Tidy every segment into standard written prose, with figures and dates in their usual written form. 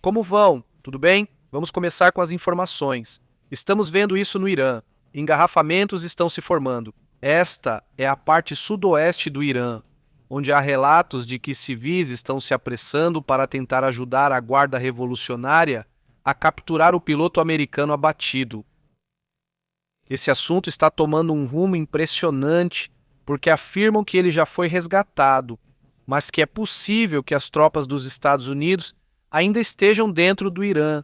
como vão? Tudo bem? Vamos começar com as informações. Estamos vendo isso no Irã. Engarrafamentos estão se formando. Esta é a parte sudoeste do Irã, onde há relatos de que civis estão se apressando para tentar ajudar a guarda revolucionária a capturar o piloto americano abatido. Esse assunto está tomando um rumo impressionante porque afirmam que ele já foi resgatado, mas que é possível que as tropas dos Estados Unidos ainda estejam dentro do Irã,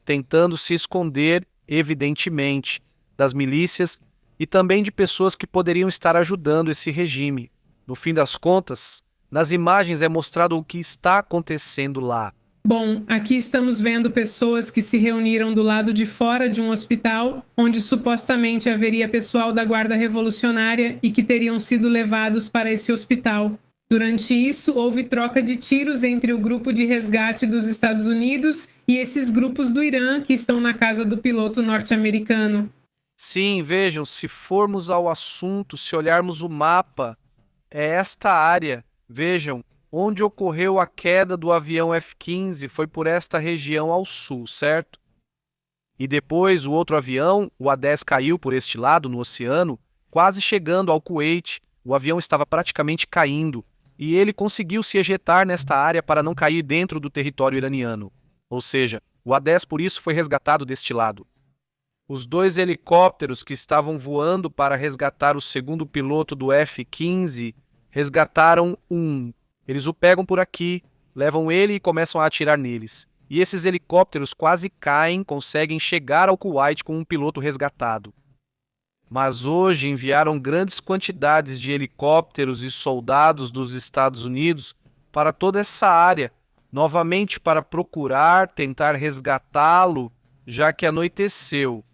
tentando se esconder, evidentemente, das milícias e também de pessoas que poderiam estar ajudando esse regime. No fim das contas, nas imagens é mostrado o que está acontecendo lá. Bom, aqui estamos vendo pessoas que se reuniram do lado de fora de um hospital, onde supostamente haveria pessoal da Guarda Revolucionária e que teriam sido levados para esse hospital. Durante isso, houve troca de tiros entre o grupo de resgate dos Estados Unidos e esses grupos do Irã que estão na casa do piloto norte-americano. Sim, vejam, se formos ao assunto, se olharmos o mapa, é esta área. Vejam, onde ocorreu a queda do avião F-15 foi por esta região ao sul, certo? E depois o outro avião, o A-10, caiu por este lado, no oceano, quase chegando ao Kuwait. O avião estava praticamente caindo e ele conseguiu se ejetar nesta área para não cair dentro do território iraniano. Ou seja, o A-10 por isso foi resgatado deste lado. Os dois helicópteros que estavam voando para resgatar o segundo piloto do F-15 resgataram um. Eles o pegam por aqui, levam ele e começam a atirar neles. E esses helicópteros quase caem, conseguem chegar ao Kuwait com um piloto resgatado. Mas hoje enviaram grandes quantidades de helicópteros e soldados dos Estados Unidos para toda essa área, novamente para procurar, tentar resgatá-lo, já que anoiteceu.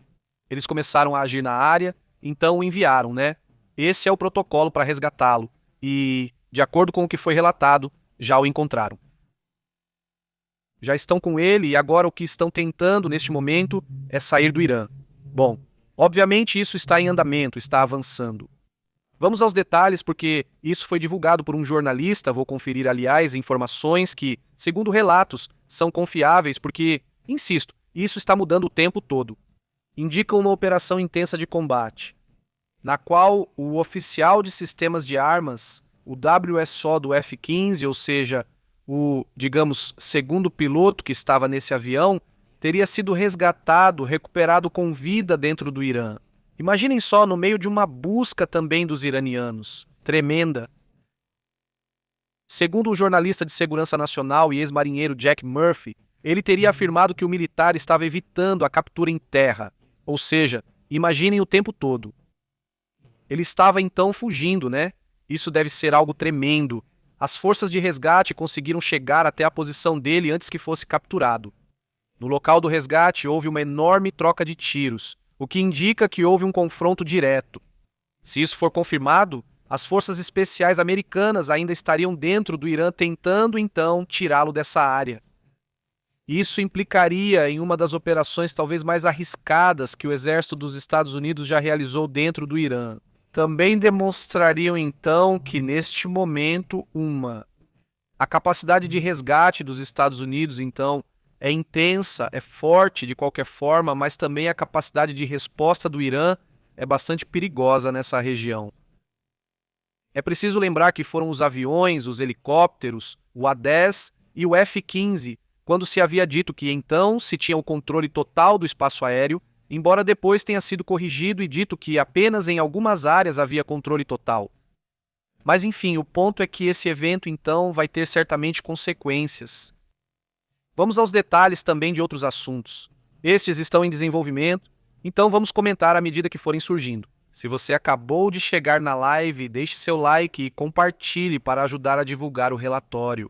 Eles começaram a agir na área, então o enviaram, né? Esse é o protocolo para resgatá-lo. E, de acordo com o que foi relatado, já o encontraram. Já estão com ele e agora o que estão tentando neste momento é sair do Irã. Bom, obviamente isso está em andamento, está avançando. Vamos aos detalhes porque isso foi divulgado por um jornalista, vou conferir, aliás, informações que, segundo relatos, são confiáveis porque, insisto, isso está mudando o tempo todo. Indicam uma operação intensa de combate, na qual o oficial de sistemas de armas, o WSO do F-15, ou seja, o, digamos, segundo piloto que estava nesse avião, teria sido resgatado, recuperado com vida dentro do Irã. Imaginem só, no meio de uma busca também dos iranianos. Tremenda. Segundo o jornalista de segurança nacional e ex-marinheiro Jack Murphy, ele teria afirmado que o militar estava evitando a captura em terra. Ou seja, imaginem o tempo todo. Ele estava então fugindo, né? Isso deve ser algo tremendo. As forças de resgate conseguiram chegar até a posição dele antes que fosse capturado. No local do resgate houve uma enorme troca de tiros, o que indica que houve um confronto direto. Se isso for confirmado, as forças especiais americanas ainda estariam dentro do Irã tentando então tirá-lo dessa área. Isso implicaria em uma das operações talvez mais arriscadas que o exército dos Estados Unidos já realizou dentro do Irã. Também demonstrariam então que neste momento a capacidade de resgate dos Estados Unidos então é intensa, é forte de qualquer forma, mas também a capacidade de resposta do Irã é bastante perigosa nessa região. É preciso lembrar que foram os aviões, os helicópteros, o A-10 e o F-15, quando se havia dito que então se tinha o controle total do espaço aéreo, embora depois tenha sido corrigido e dito que apenas em algumas áreas havia controle total. Mas enfim, o ponto é que esse evento então vai ter certamente consequências. Vamos aos detalhes também de outros assuntos. Estes estão em desenvolvimento, então vamos comentar à medida que forem surgindo. Se você acabou de chegar na live, deixe seu like e compartilhe para ajudar a divulgar o relatório.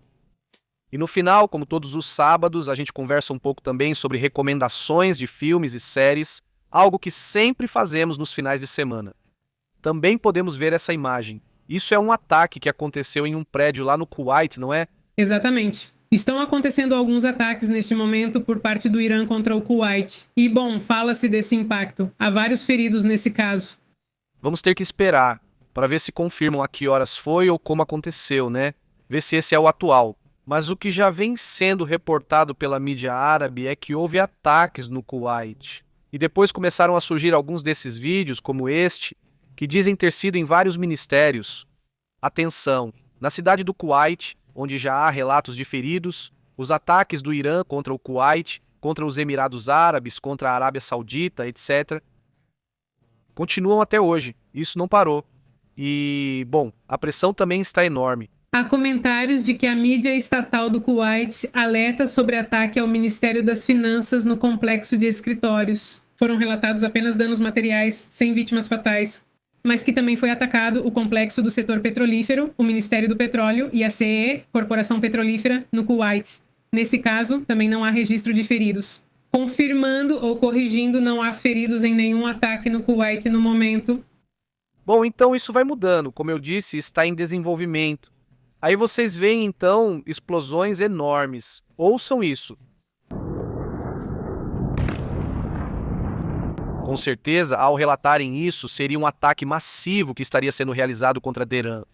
E no final, como todos os sábados, a gente conversa um pouco também sobre recomendações de filmes e séries, algo que sempre fazemos nos finais de semana. Também podemos ver essa imagem. Isso é um ataque que aconteceu em um prédio lá no Kuwait, não é? Exatamente. Estão acontecendo alguns ataques neste momento por parte do Irã contra o Kuwait. E, bom, fala-se desse impacto. Há vários feridos nesse caso. Vamos ter que esperar para ver se confirmam a que horas foi ou como aconteceu, né? Ver se esse é o atual. Mas o que já vem sendo reportado pela mídia árabe é que houve ataques no Kuwait. E depois começaram a surgir alguns desses vídeos, como este, que dizem ter sido em vários ministérios. Atenção! Na cidade do Kuwait, onde já há relatos de feridos, os ataques do Irã contra o Kuwait, contra os Emirados Árabes, contra a Arábia Saudita, etc., continuam até hoje. Isso não parou. E, bom, a pressão também está enorme. Há comentários de que a mídia estatal do Kuwait alerta sobre ataque ao Ministério das Finanças no complexo de escritórios. Foram relatados apenas danos materiais, sem vítimas fatais, mas que também foi atacado o complexo do setor petrolífero, o Ministério do Petróleo e a CE, Corporação Petrolífera, no Kuwait. Nesse caso, também não há registro de feridos. Confirmando ou corrigindo, não há feridos em nenhum ataque no Kuwait no momento. Bom, então isso vai mudando. Como eu disse, está em desenvolvimento. Aí vocês veem, então, explosões enormes. Ouçam isso. Com certeza, ao relatarem isso, seria um ataque massivo que estaria sendo realizado contra Teherã.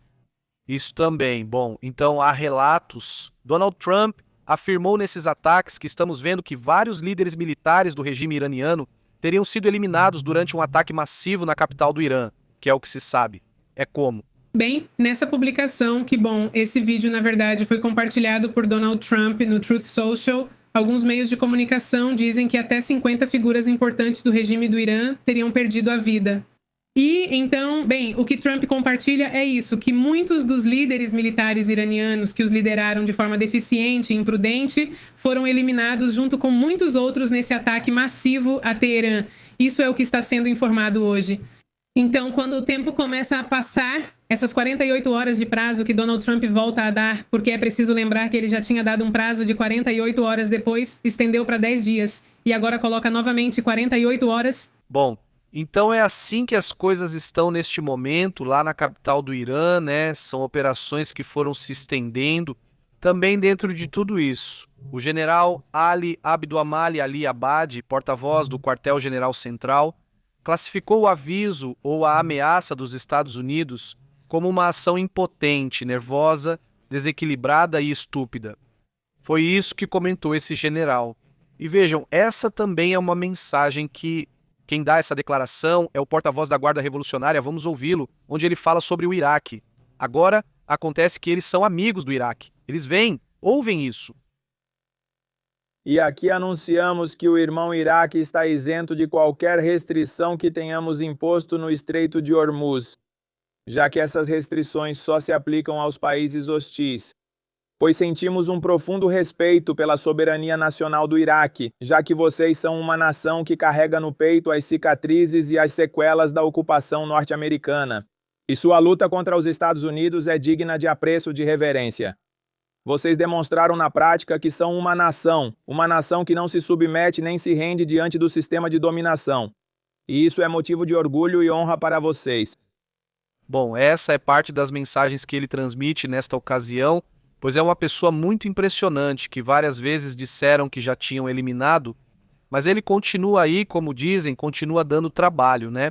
Isso também. Bom, então há relatos. Donald Trump afirmou nesses ataques que estamos vendo que vários líderes militares do regime iraniano teriam sido eliminados durante um ataque massivo na capital do Irã, que é o que se sabe. É como? Bem, nessa publicação, esse vídeo na verdade foi compartilhado por Donald Trump no Truth Social. Alguns meios de comunicação dizem que até 50 figuras importantes do regime do Irã teriam perdido a vida. E então, bem, o que Trump compartilha é isso, que muitos dos líderes militares iranianos que os lideraram de forma deficiente e imprudente foram eliminados junto com muitos outros nesse ataque massivo a Teherã. Isso é o que está sendo informado hoje. Então, quando o tempo começa a passar, essas 48 horas de prazo que Donald Trump volta a dar, porque é preciso lembrar que ele já tinha dado um prazo de 48 horas depois, estendeu para 10 dias, e agora coloca novamente 48 horas. Bom, então é assim que as coisas estão neste momento, lá na capital do Irã, né? São operações que foram se estendendo. Também dentro de tudo isso, o general Ali Abdulhamid Ali Abadi, porta-voz do Quartel-General Central, classificou o aviso ou a ameaça dos Estados Unidos como uma ação impotente, nervosa, desequilibrada e estúpida. Foi isso que comentou esse general. E vejam, essa também é uma mensagem que quem dá essa declaração é o porta-voz da Guarda Revolucionária, vamos ouvi-lo, onde ele fala sobre o Iraque. Agora, acontece que eles são amigos do Iraque. Eles veem, ouvem isso. E aqui anunciamos que o irmão Iraque está isento de qualquer restrição que tenhamos imposto no Estreito de Hormuz, já que essas restrições só se aplicam aos países hostis. Pois sentimos um profundo respeito pela soberania nacional do Iraque, já que vocês são uma nação que carrega no peito as cicatrizes e as sequelas da ocupação norte-americana. E sua luta contra os Estados Unidos é digna de apreço e de reverência. Vocês demonstraram na prática que são uma nação que não se submete nem se rende diante do sistema de dominação. E isso é motivo de orgulho e honra para vocês. Bom, essa é parte das mensagens que ele transmite nesta ocasião, pois é uma pessoa muito impressionante, que várias vezes disseram que já tinham eliminado, mas ele continua aí, como dizem, continua dando trabalho, né?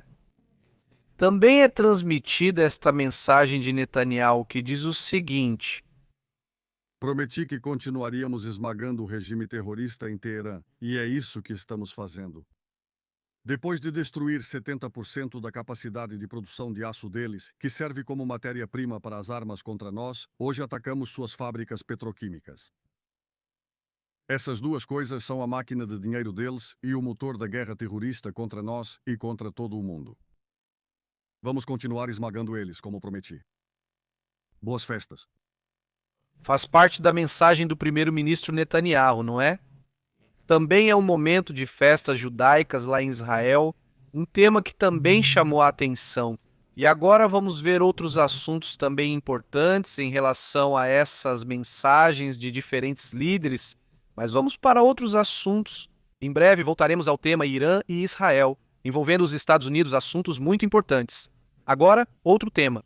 Também é transmitida esta mensagem de Netanyahu, que diz o seguinte: prometi que continuaríamos esmagando o regime terrorista em Teherã, e é isso que estamos fazendo. Depois de destruir 70% da capacidade de produção de aço deles, que serve como matéria-prima para as armas contra nós, hoje atacamos suas fábricas petroquímicas. Essas duas coisas são a máquina de dinheiro deles e o motor da guerra terrorista contra nós e contra todo o mundo. Vamos continuar esmagando eles, como prometi. Boas festas. Faz parte da mensagem do primeiro-ministro Netanyahu, não é? Também é um momento de festas judaicas lá em Israel, um tema que também chamou a atenção. E agora vamos ver outros assuntos também importantes em relação a essas mensagens de diferentes líderes, mas vamos para outros assuntos. Em breve voltaremos ao tema Irã e Israel, envolvendo os Estados Unidos, assuntos muito importantes. Agora, outro tema.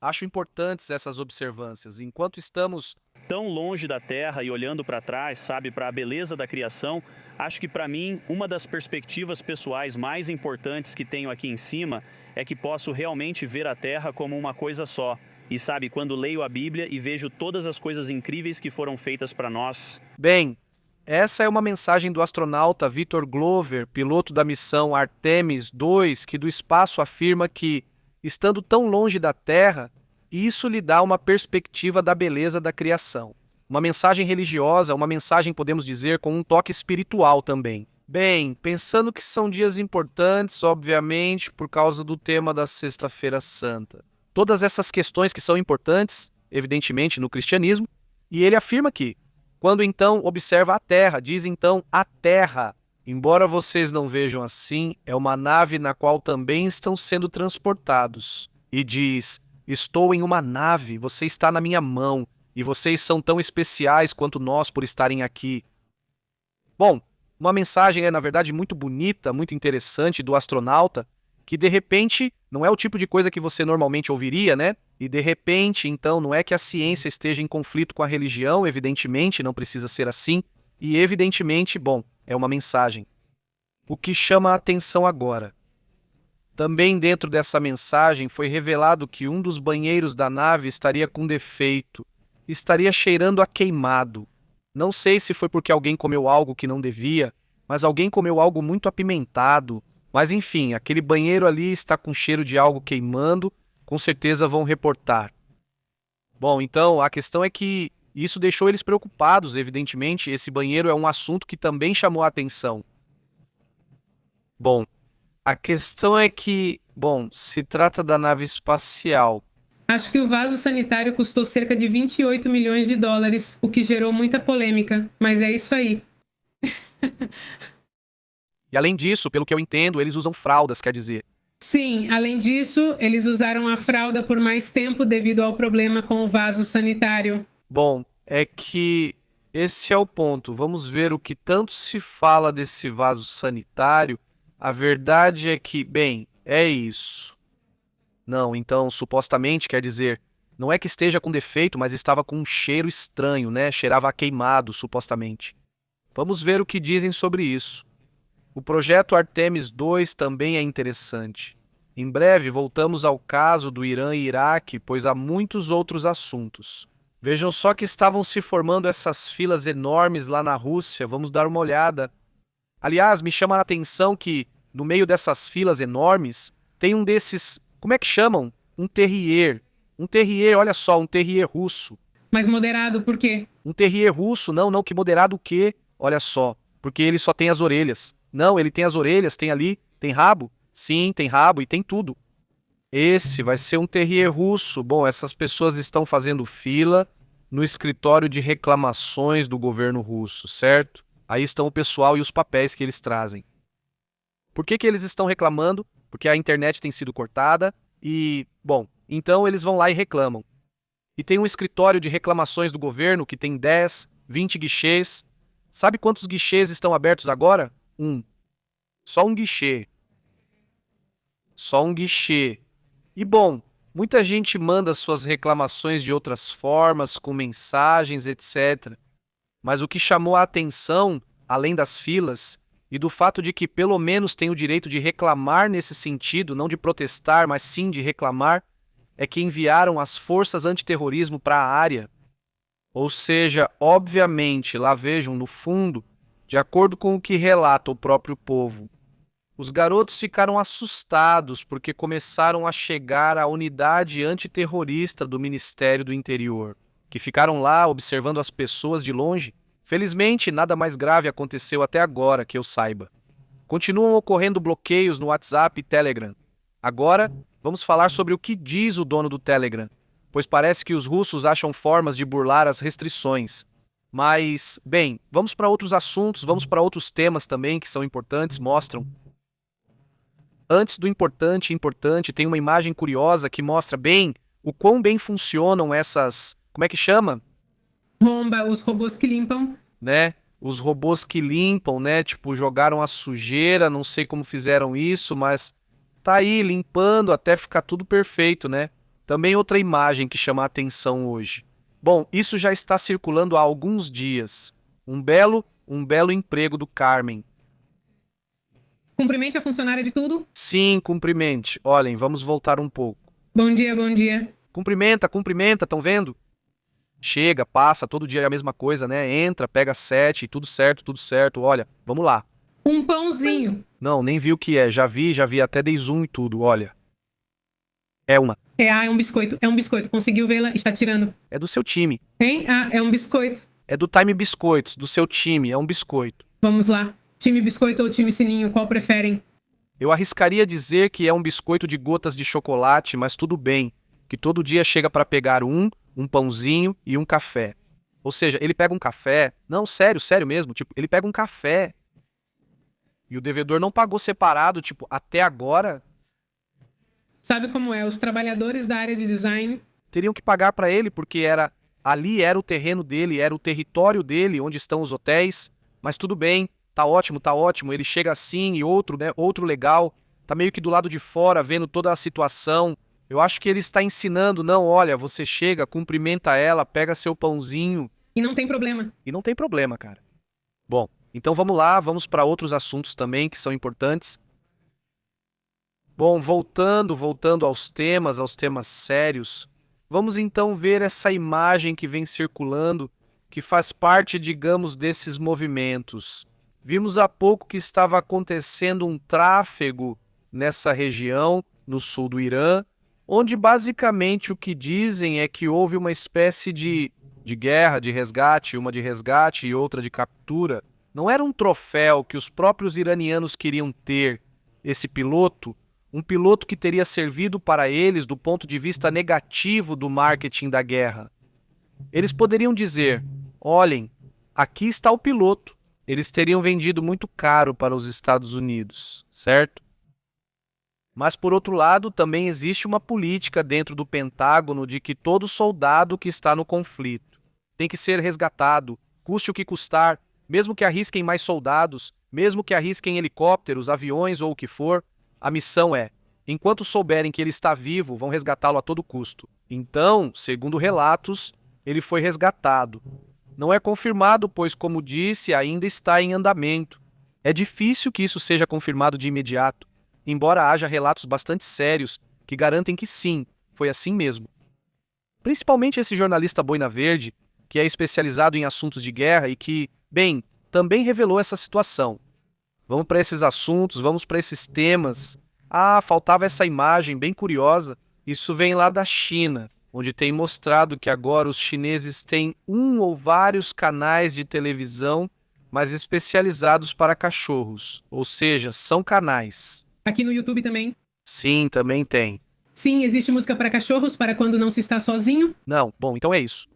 Acho importantes essas observâncias. Enquanto estamos tão longe da Terra e olhando para trás, sabe, para a beleza da criação, acho que para mim, uma das perspectivas pessoais mais importantes que tenho aqui em cima é que posso realmente ver a Terra como uma coisa só. E sabe, quando leio a Bíblia e vejo todas as coisas incríveis que foram feitas para nós. Bem, essa é uma mensagem do astronauta Victor Glover, piloto da missão Artemis II, que do espaço afirma que, estando tão longe da Terra, isso lhe dá uma perspectiva da beleza da criação. Uma mensagem religiosa, uma mensagem, podemos dizer, com um toque espiritual também. Bem, pensando que são dias importantes, obviamente, por causa do tema da Sexta-feira Santa. Todas essas questões que são importantes, evidentemente, no cristianismo, e ele afirma que, quando então observa a Terra, diz então a Terra, embora vocês não vejam assim, é uma nave na qual também estão sendo transportados. E diz, estou em uma nave, você está na minha mão, e vocês são tão especiais quanto nós por estarem aqui. Bom, uma mensagem na verdade, muito bonita, muito interessante do astronauta, que de repente não é o tipo de coisa que você normalmente ouviria, né? E de repente, então, não é que a ciência esteja em conflito com a religião, evidentemente, não precisa ser assim, e evidentemente, bom, é uma mensagem. O que chama a atenção agora? Também dentro dessa mensagem foi revelado que um dos banheiros da nave estaria com defeito, estaria cheirando a queimado. Não sei se foi porque alguém comeu algo que não devia, mas alguém comeu algo muito apimentado. Mas enfim, aquele banheiro ali está com cheiro de algo queimando, com certeza vão reportar. Bom, então a questão é que isso deixou eles preocupados, evidentemente, esse banheiro é um assunto que também chamou a atenção. Bom, a questão é que, se trata da nave espacial. Acho que o vaso sanitário custou cerca de 28 milhões de dólares, o que gerou muita polêmica, mas é isso aí. E além disso, pelo que eu entendo, eles usam fraldas, quer dizer. Sim, além disso, eles usaram a fralda por mais tempo devido ao problema com o vaso sanitário. Bom, é que esse é o ponto. Vamos ver o que tanto se fala desse vaso sanitário. A verdade é que, é isso. Não, então, supostamente, quer dizer, não é que esteja com defeito, mas estava com um cheiro estranho, né? Cheirava a queimado, supostamente. Vamos ver o que dizem sobre isso. O projeto Artemis II também é interessante. Em breve voltamos ao caso do Irã e Iraque, pois há muitos outros assuntos. Vejam só que estavam se formando essas filas enormes lá na Rússia, vamos dar uma olhada. Aliás, me chama a atenção que, no meio dessas filas enormes, tem um desses, como é que chamam? Um terrier. Um terrier, olha só, um terrier russo. Mas moderado por quê? Um terrier russo, não, que moderado o quê? Olha só, porque ele só tem as orelhas. Não, ele tem as orelhas, tem ali, tem rabo. Sim, tem rabo e tem tudo. Esse vai ser um terrier russo. Bom, essas pessoas estão fazendo fila no escritório de reclamações do governo russo, certo? Aí estão o pessoal e os papéis que eles trazem. Por que eles estão reclamando? Porque a internet tem sido cortada e, então eles vão lá e reclamam. E tem um escritório de reclamações do governo que tem 10, 20 guichês. Sabe quantos guichês estão abertos agora? Só um guichê. Só um guichê. E muita gente manda suas reclamações de outras formas, com mensagens, etc. Mas o que chamou a atenção, além das filas, e do fato de que pelo menos tem o direito de reclamar nesse sentido, não de protestar, mas sim de reclamar, é que enviaram as forças antiterrorismo para a área. Ou seja, obviamente, lá vejam no fundo, de acordo com o que relata o próprio povo, os garotos ficaram assustados porque começaram a chegar à unidade antiterrorista do Ministério do Interior, que ficaram lá observando as pessoas de longe. Felizmente, nada mais grave aconteceu até agora, que eu saiba. Continuam ocorrendo bloqueios no WhatsApp e Telegram. Agora, vamos falar sobre o que diz o dono do Telegram, pois parece que os russos acham formas de burlar as restrições. Mas, vamos para outros assuntos, vamos para outros temas também que são importantes, mostram. Antes do importante, tem uma imagem curiosa que mostra o quão bem funcionam essas, como é que chama? Romba, os robôs que limpam. Né? Os robôs que limpam, né? Tipo, jogaram a sujeira, não sei como fizeram isso, mas tá aí limpando até ficar tudo perfeito, né? Também outra imagem que chama a atenção hoje. Bom, isso já está circulando há alguns dias. Um belo emprego do Carmen. Cumprimente a funcionária de tudo. Sim, cumprimente. Olhem, vamos voltar um pouco. Bom dia, bom dia. Cumprimenta, estão vendo? Chega, passa, todo dia é a mesma coisa, né? Entra, pega 7, tudo certo. Olha, vamos lá. Um pãozinho. Não, nem vi o que é. Já vi, até dei zoom e tudo, olha. É uma. É um biscoito. É um biscoito. Conseguiu vê-la? Está tirando. É do seu time. Hein? É um biscoito. É do Time Biscoitos, do seu time, é um biscoito. Vamos lá. Time biscoito ou time sininho, qual preferem? Eu arriscaria dizer que é um biscoito de gotas de chocolate, mas tudo bem, que todo dia chega para pegar um pãozinho e um café. Ou seja, ele pega um café, não, sério mesmo, tipo, ele pega um café e o devedor não pagou separado, tipo, até agora Sabe como é? Os trabalhadores da área de design teriam que pagar para ele porque ali era o terreno dele, era o território dele, onde estão os hotéis, mas tudo bem, tá ótimo, ele chega assim e outro legal, tá meio que do lado de fora, vendo toda a situação. Eu acho que ele está ensinando, não, olha, você chega, cumprimenta ela, pega seu pãozinho. e não tem problema. E não tem problema, cara. Bom, então vamos lá, vamos para outros assuntos também que são importantes. Bom, voltando aos temas sérios, vamos então ver essa imagem que vem circulando, que faz parte, digamos, desses movimentos. Vimos há pouco que estava acontecendo um tráfego nessa região, no sul do Irã, onde basicamente o que dizem é que houve uma espécie de guerra, de resgate, uma de resgate e outra de captura. Não era um troféu que os próprios iranianos queriam ter, esse piloto, um piloto que teria servido para eles do ponto de vista negativo do marketing da guerra. Eles poderiam dizer, olhem, aqui está o piloto. Eles teriam vendido muito caro para os Estados Unidos, certo? Mas, por outro lado, também existe uma política dentro do Pentágono de que todo soldado que está no conflito tem que ser resgatado, custe o que custar, mesmo que arrisquem mais soldados, mesmo que arrisquem helicópteros, aviões ou o que for, a missão é, enquanto souberem que ele está vivo, vão resgatá-lo a todo custo. Então, segundo relatos, ele foi resgatado. Não é confirmado, pois, como disse, ainda está em andamento. É difícil que isso seja confirmado de imediato, embora haja relatos bastante sérios que garantem que sim, foi assim mesmo. Principalmente esse jornalista Boina Verde, que é especializado em assuntos de guerra e que, bem, também revelou essa situação. Vamos para esses assuntos, vamos para esses temas. Ah, faltava essa imagem bem curiosa. Isso vem lá da China, onde tem mostrado que agora os chineses têm um ou vários canais de televisão, mas especializados para cachorros. Ou seja, são canais. Aqui no YouTube também. Sim, também tem. Sim, existe música para cachorros, para quando não se está sozinho. Não, bom, então é isso.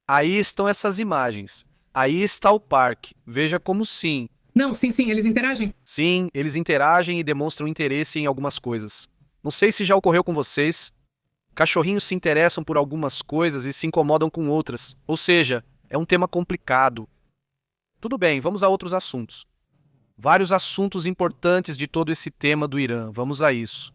Aí estão essas imagens. Aí está o parque. Veja como sim. Não, sim, eles interagem. Sim, eles interagem e demonstram interesse em algumas coisas. Não sei se já ocorreu com vocês. Cachorrinhos se interessam por algumas coisas e se incomodam com outras. Ou seja, é um tema complicado. Tudo bem, vamos a outros assuntos. Vários assuntos importantes de todo esse tema do Irã. Vamos a isso.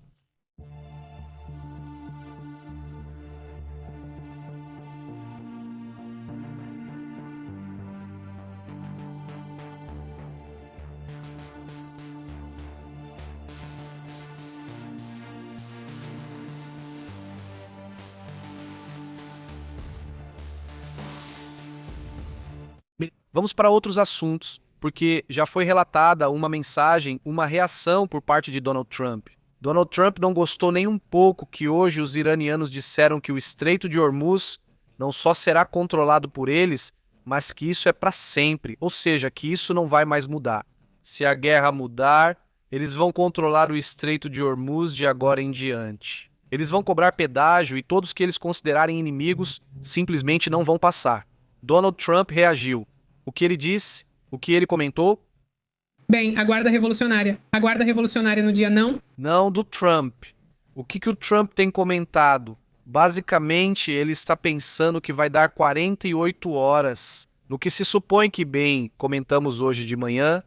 Vamos para outros assuntos, porque já foi relatada uma mensagem, uma reação por parte de Donald Trump. Donald Trump não gostou nem um pouco que hoje os iranianos disseram que o Estreito de Hormuz não só será controlado por eles, mas que isso é para sempre, ou seja, que isso não vai mais mudar. Se a guerra mudar, eles vão controlar o Estreito de Hormuz de agora em diante. Eles vão cobrar pedágio e todos que eles considerarem inimigos simplesmente não vão passar. Donald Trump reagiu. O que ele disse? O que ele comentou? Bem, a Guarda Revolucionária. A Guarda Revolucionária no dia não? Não, do Trump. O que o Trump tem comentado? Basicamente, ele está pensando que vai dar 48 horas. No que se supõe que, bem, comentamos hoje de manhã,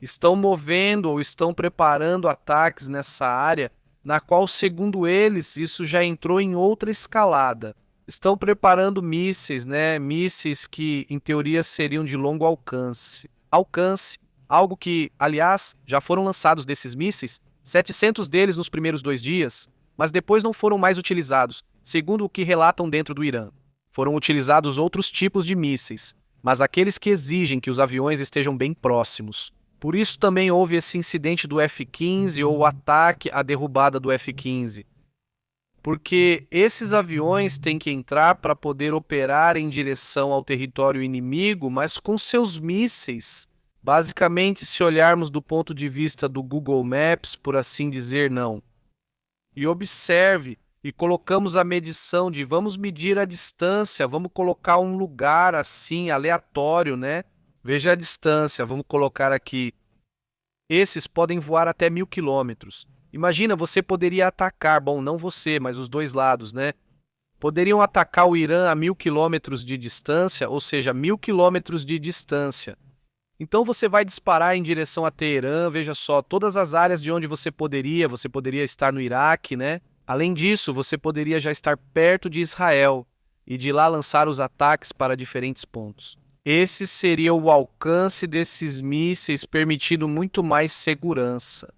estão movendo ou estão preparando ataques nessa área na qual, segundo eles, isso já entrou em outra escalada. Estão preparando mísseis, né? Mísseis que, em teoria, seriam de longo alcance. Algo que, aliás, já foram lançados desses mísseis, 700 deles nos primeiros 2 dias, mas depois não foram mais utilizados, segundo o que relatam dentro do Irã. Foram utilizados outros tipos de mísseis, mas aqueles que exigem que os aviões estejam bem próximos. Por isso também houve esse incidente do F-15 ou o ataque à derrubada do F-15. Porque esses aviões têm que entrar para poder operar em direção ao território inimigo, mas com seus mísseis. Basicamente, se olharmos do ponto de vista do Google Maps, por assim dizer, não. E observe, e colocamos a medição de vamos medir a distância, vamos colocar um lugar assim, aleatório, né? Veja a distância, vamos colocar aqui. Esses podem voar até 1.000 quilômetros. Imagina, você poderia atacar, bom, não você, mas os dois lados, né? Poderiam atacar o Irã a 1.000 quilômetros de distância, ou seja, 1.000 quilômetros de distância. Então você vai disparar em direção a Teherã, veja só, todas as áreas de onde você poderia estar no Iraque, né? Além disso, você poderia já estar perto de Israel e de lá lançar os ataques para diferentes pontos. Esse seria o alcance desses mísseis, permitindo muito mais segurança.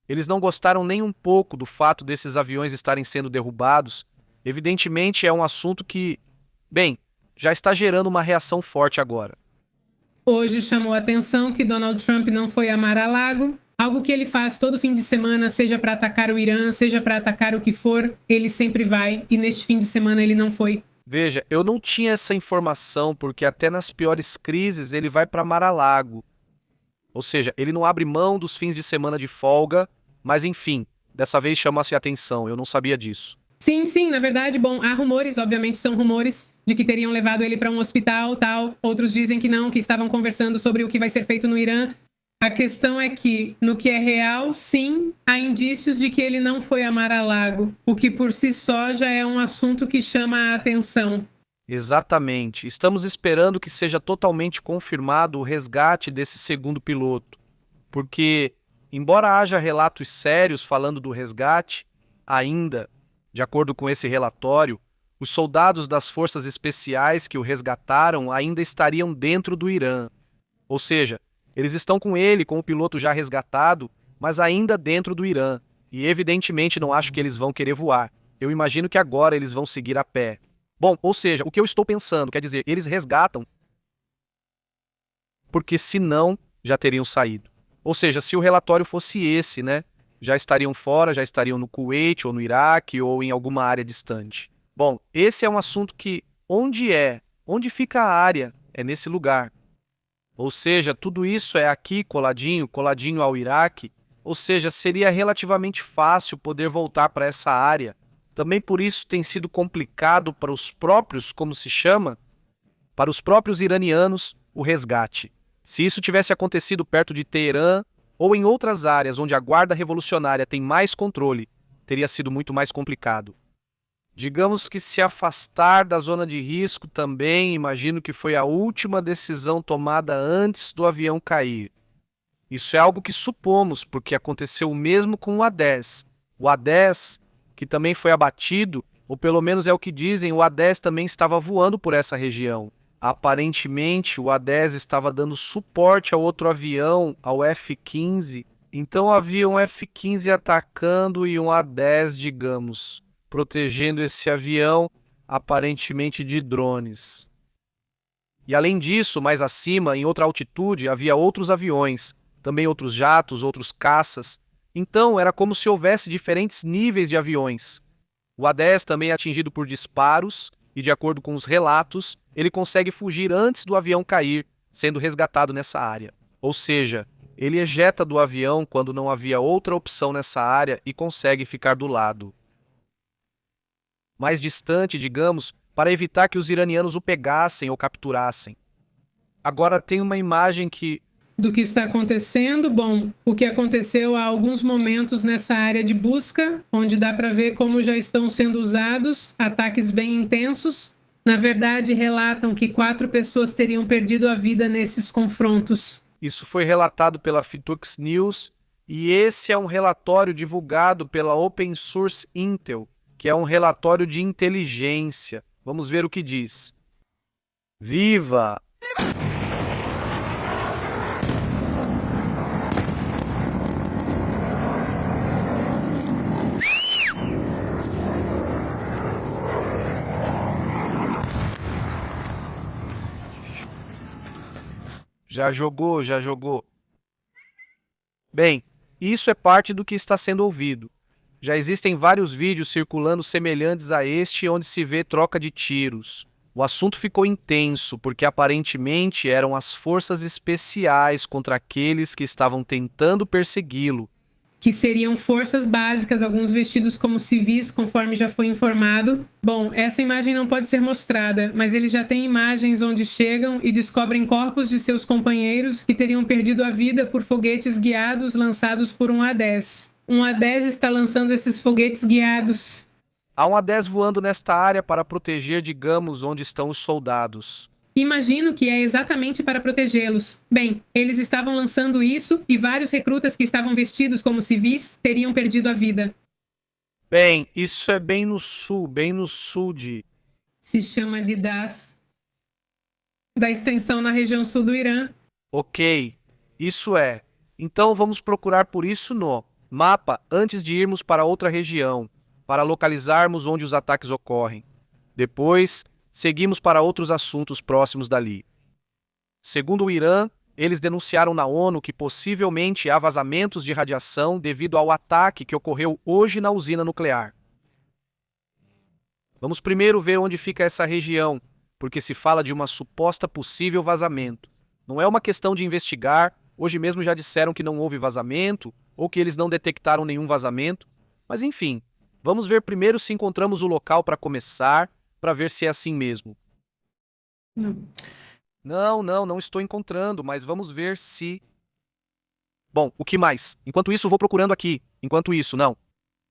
Eles não gostaram nem um pouco do fato desses aviões estarem sendo derrubados. Evidentemente, é um assunto que, bem, já está gerando uma reação forte agora. Hoje chamou a atenção que Donald Trump não foi a Mar-a-Lago, algo que ele faz todo fim de semana, seja para atacar o Irã, seja para atacar o que for, ele sempre vai, e neste fim de semana ele não foi. Veja, eu não tinha essa informação, porque até nas piores crises ele vai para Mar-a-Lago. Ou seja, ele não abre mão dos fins de semana de folga, mas enfim, dessa vez chama-se a atenção, eu não sabia disso. Sim, na verdade, bom, há rumores, obviamente são rumores, de que teriam levado ele para um hospital, tal. Outros dizem que não, que estavam conversando sobre o que vai ser feito no Irã. A questão é que, no que é real, sim, há indícios de que ele não foi a Mar-a-Lago, o que por si só já é um assunto que chama a atenção. Exatamente. Estamos esperando que seja totalmente confirmado o resgate desse segundo piloto, porque, embora haja relatos sérios falando do resgate, ainda, de acordo com esse relatório, os soldados das forças especiais que o resgataram ainda estariam dentro do Irã. Ou seja, eles estão com ele, com o piloto já resgatado, mas ainda dentro do Irã. E evidentemente não acho que eles vão querer voar. Eu imagino que agora eles vão seguir a pé. Bom, ou seja, o que eu estou pensando, quer dizer, eles resgatam porque senão já teriam saído. Ou seja, se o relatório fosse esse, né? Já estariam fora, já estariam no Kuwait ou no Iraque ou em alguma área distante. Bom, esse é um assunto que, onde fica a área, é nesse lugar. Ou seja, tudo isso é aqui coladinho ao Iraque, ou seja, seria relativamente fácil poder voltar para essa área. Também por isso tem sido complicado para os próprios, como se chama, para os próprios iranianos, o resgate. Se isso tivesse acontecido perto de Teherã ou em outras áreas onde a Guarda Revolucionária tem mais controle, teria sido muito mais complicado. Digamos que se afastar da zona de risco também, imagino que foi a última decisão tomada antes do avião cair. Isso é algo que supomos, porque aconteceu o mesmo com o A-10. O A-10, que também foi abatido, ou pelo menos é o que dizem, o A-10 também estava voando por essa região. Aparentemente, o A-10 estava dando suporte ao outro avião, ao F-15. Então havia um F-15 atacando e um A-10, digamos, protegendo esse avião, aparentemente de drones. E além disso, mais acima, em outra altitude, havia outros aviões, também outros jatos, outros caças. Então era como se houvesse diferentes níveis de aviões. O A-10 também é atingido por disparos e, de acordo com os relatos, ele consegue fugir antes do avião cair, sendo resgatado nessa área. Ou seja, ele ejeta do avião quando não havia outra opção nessa área e consegue ficar do lado mais distante, digamos, para evitar que os iranianos o pegassem ou capturassem. Agora tem uma imagem do que está acontecendo. Bom, o que aconteceu há alguns momentos nessa área de busca, onde dá para ver como já estão sendo usados ataques bem intensos. Na verdade, relatam que 4 pessoas teriam perdido a vida nesses confrontos. Isso foi relatado pela Fitux News E esse é um relatório divulgado pela Open Source Intel, que é um relatório de inteligência. Vamos ver o que diz. Viva! Já jogou, já jogou. Bem, isso é parte do que está sendo ouvido. Já existem vários vídeos circulando semelhantes a este onde se vê troca de tiros. O assunto ficou intenso porque aparentemente eram as forças especiais contra aqueles que estavam tentando persegui-lo. Que seriam forças básicas, alguns vestidos como civis, conforme já foi informado. Bom, essa imagem não pode ser mostrada, mas eles já têm imagens onde chegam e descobrem corpos de seus companheiros que teriam perdido a vida por foguetes guiados lançados por um A-10. Um A-10 está lançando esses foguetes guiados. Há um A-10 voando nesta área para proteger, digamos, onde estão os soldados. Imagino que é exatamente para protegê-los. Bem, eles estavam lançando isso e vários recrutas que estavam vestidos como civis teriam perdido a vida. Bem, isso é bem no sul de... Se chama de DAS, da extensão na região sul do Irã. Ok, isso é. Então vamos procurar por isso no mapa antes de irmos para outra região, para localizarmos onde os ataques ocorrem. Depois, seguimos para outros assuntos próximos dali. Segundo o Irã, eles denunciaram na ONU que possivelmente há vazamentos de radiação devido ao ataque que ocorreu hoje na usina nuclear. Vamos primeiro ver onde fica essa região, porque se fala de uma suposta possível vazamento. Não é uma questão de investigar, hoje mesmo já disseram que não houve vazamento, ou que eles não detectaram nenhum vazamento, mas enfim, vamos ver primeiro se encontramos o local para começar, para ver se é assim mesmo. Não estou encontrando, mas vamos ver se... Bom, o que mais? Enquanto isso, vou procurando aqui. Enquanto isso, não.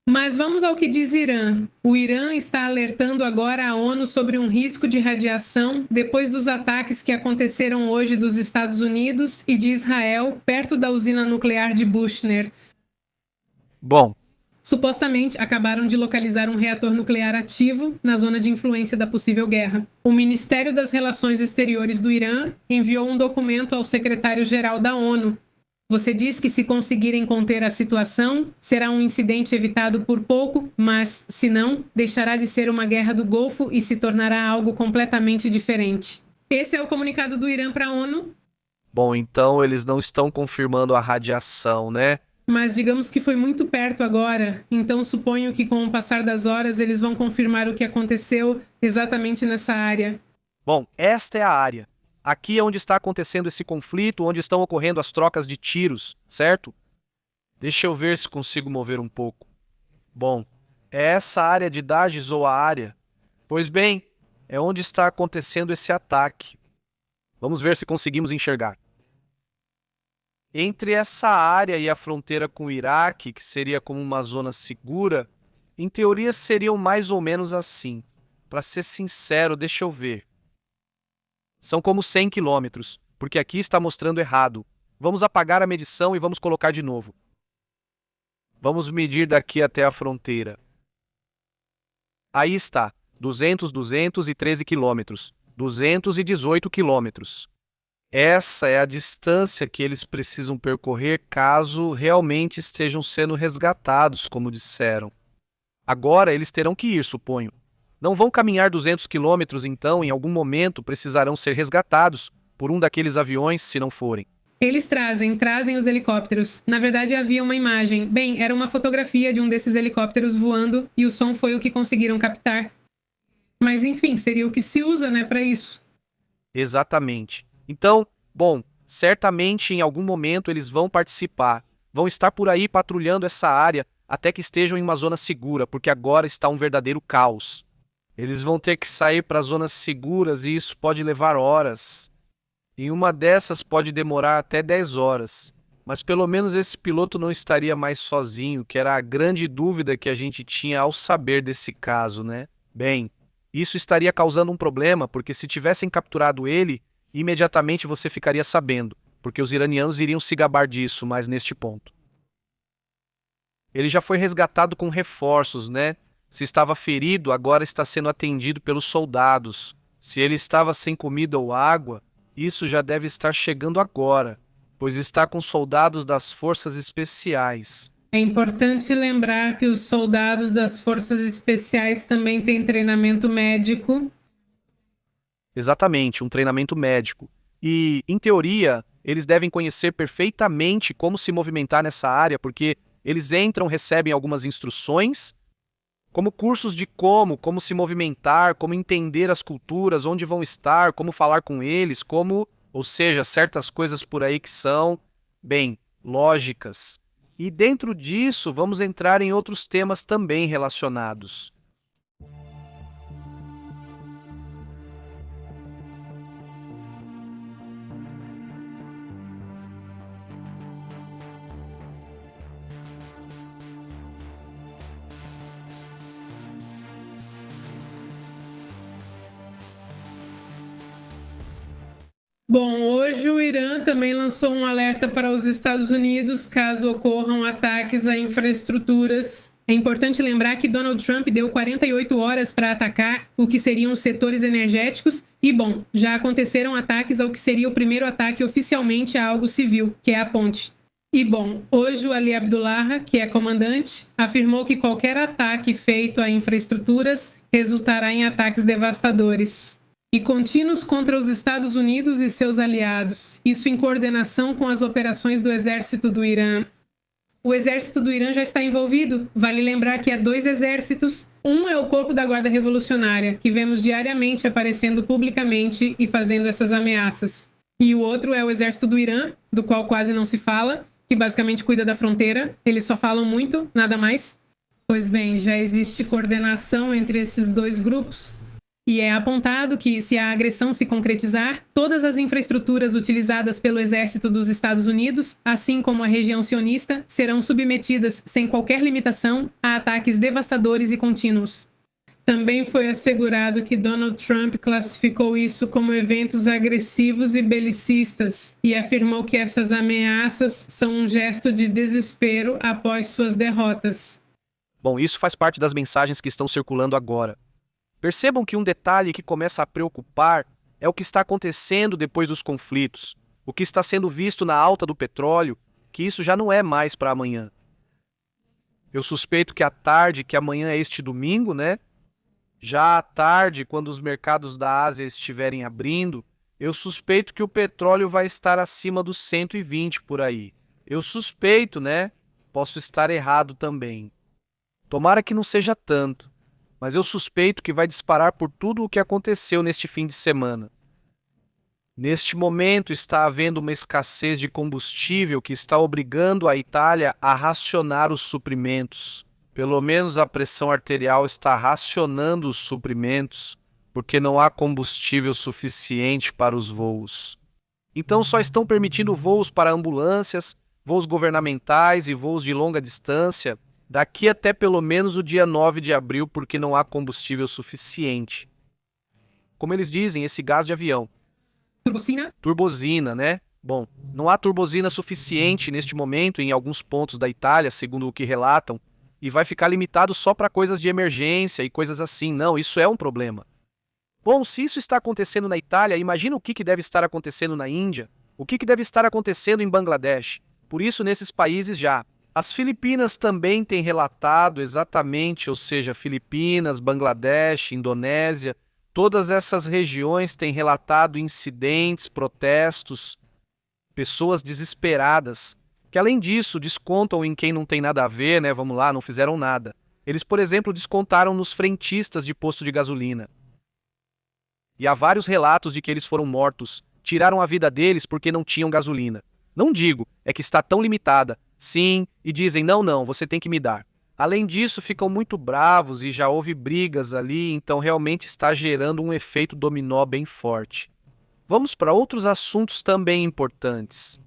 Mas vamos ao que diz Irã. O Irã está alertando agora a ONU sobre um risco de radiação depois dos ataques que aconteceram hoje dos Estados Unidos e de Israel perto da usina nuclear de Bushehr. Bom, Supostamente, acabaram de localizar um reator nuclear ativo na zona de influência da possível guerra. O Ministério das Relações Exteriores do Irã enviou um documento ao secretário-geral da ONU. Você diz que se conseguirem conter a situação, será um incidente evitado por pouco, mas, se não, deixará de ser uma guerra do Golfo e se tornará algo completamente diferente. Esse é o comunicado do Irã para a ONU. bom, então eles não estão confirmando a radiação, né? Mas digamos que foi muito perto agora, então suponho que com o passar das horas eles vão confirmar o que aconteceu exatamente nessa área. Bom, esta é a área. Aqui é onde está acontecendo esse conflito, onde estão ocorrendo as trocas de tiros, certo? Deixa eu ver se consigo mover um pouco. Bom, é essa área de Dages ou a área? Pois bem, é onde está acontecendo esse ataque. Vamos ver se conseguimos enxergar. Entre essa área e a fronteira com o Iraque, que seria como uma zona segura, em teoria seriam mais ou menos assim. Para ser sincero, deixa eu ver. São como 100 quilômetros, porque aqui está mostrando errado. Vamos apagar a medição e vamos colocar de novo. Vamos medir daqui até a fronteira. Aí está, 213 quilômetros, 218 quilômetros. Essa é a distância que eles precisam percorrer caso realmente estejam sendo resgatados, como disseram. Agora eles terão que ir, suponho. Não vão caminhar 200 quilômetros, então, em algum momento precisarão ser resgatados por um daqueles aviões, se não forem. Eles trazem os helicópteros. Na verdade, havia uma imagem. Bem, era uma fotografia de um desses helicópteros voando e o som foi o que conseguiram captar. Mas, enfim, seria o que se usa, né, para isso. Exatamente. Então, bom, certamente em algum momento eles vão participar. Vão estar por aí patrulhando essa área até que estejam em uma zona segura, porque agora está um verdadeiro caos. Eles vão ter que sair para zonas seguras e isso pode levar horas. E uma dessas pode demorar até 10 horas. Mas pelo menos esse piloto não estaria mais sozinho, que era a grande dúvida que a gente tinha ao saber desse caso, né? Bem, isso estaria causando um problema, porque se tivessem capturado ele, imediatamente você ficaria sabendo, porque os iranianos iriam se gabar disso mais neste ponto. Ele já foi resgatado com reforços, né? Se estava ferido, agora está sendo atendido pelos soldados. Se ele estava sem comida ou água, isso já deve estar chegando agora, pois está com soldados das forças especiais. É importante lembrar que os soldados das forças especiais também têm treinamento médico. Exatamente, um treinamento médico. E, em teoria, eles devem conhecer perfeitamente como se movimentar nessa área, porque eles entram, recebem algumas instruções, como cursos de como se movimentar, como entender as culturas, onde vão estar, como falar com eles, ou seja, certas coisas por aí que são, bem, lógicas. E dentro disso, vamos entrar em outros temas também relacionados. Bom, hoje o Irã também lançou um alerta para os Estados Unidos caso ocorram ataques a infraestruturas. É importante lembrar que Donald Trump deu 48 horas para atacar o que seriam os setores energéticos e, bom, já aconteceram ataques ao que seria o primeiro ataque oficialmente a algo civil, que é a ponte. E, bom, hoje o Ali Abdullah, que é comandante, afirmou que qualquer ataque feito a infraestruturas resultará em ataques devastadores e contínuos contra os Estados Unidos e seus aliados, isso em coordenação com as operações do exército do Irã. O exército do Irã já está envolvido. Vale lembrar que há 2 exércitos. Um é o Corpo da Guarda Revolucionária, que vemos diariamente aparecendo publicamente e fazendo essas ameaças. E o outro é o exército do Irã, do qual quase não se fala, que basicamente cuida da fronteira. Eles só falam muito, nada mais. Pois bem, já existe coordenação entre esses 2 grupos. E é apontado que, se a agressão se concretizar, todas as infraestruturas utilizadas pelo exército dos Estados Unidos, assim como a região sionista, serão submetidas, sem qualquer limitação, a ataques devastadores e contínuos. Também foi assegurado que Donald Trump classificou isso como eventos agressivos e belicistas e afirmou que essas ameaças são um gesto de desespero após suas derrotas. Bom, isso faz parte das mensagens que estão circulando agora. Percebam que um detalhe que começa a preocupar é o que está acontecendo depois dos conflitos, o que está sendo visto na alta do petróleo, que isso já não é mais para amanhã. Eu suspeito que à tarde, que amanhã é este domingo, né? Já à tarde, quando os mercados da Ásia estiverem abrindo, eu suspeito que o petróleo vai estar acima dos 120 por aí. Eu suspeito, né? Posso estar errado também. Tomara que não seja tanto. Mas eu suspeito que vai disparar por tudo o que aconteceu neste fim de semana. Neste momento está havendo uma escassez de combustível que está obrigando a Itália a racionar os suprimentos. Pelo menos a pressão arterial está racionando os suprimentos, porque não há combustível suficiente para os voos. Então só estão permitindo voos para ambulâncias, voos governamentais e voos de longa distância, daqui até pelo menos o dia 9 de abril, porque não há combustível suficiente. Como eles dizem, esse gás de avião. Turbosina, né? Bom, não há turbosina suficiente neste momento em alguns pontos da Itália, segundo o que relatam, e vai ficar limitado só para coisas de emergência e coisas assim. Não, isso é um problema. Bom, se isso está acontecendo na Itália, imagina o que deve estar acontecendo na Índia, o que deve estar acontecendo em Bangladesh. Por isso, nesses países já. As Filipinas também têm relatado exatamente, ou seja, Filipinas, Bangladesh, Indonésia, todas essas regiões têm relatado incidentes, protestos, pessoas desesperadas, que além disso descontam em quem não tem nada a ver, né? Vamos lá, não fizeram nada. Eles, por exemplo, descontaram nos frentistas de posto de gasolina. E há vários relatos de que eles foram mortos, tiraram a vida deles porque não tinham gasolina. Não digo, é que está tão limitada. Sim, e dizem, não, você tem que me dar. Além disso, ficam muito bravos e já houve brigas ali, então realmente está gerando um efeito dominó bem forte. Vamos para outros assuntos também importantes.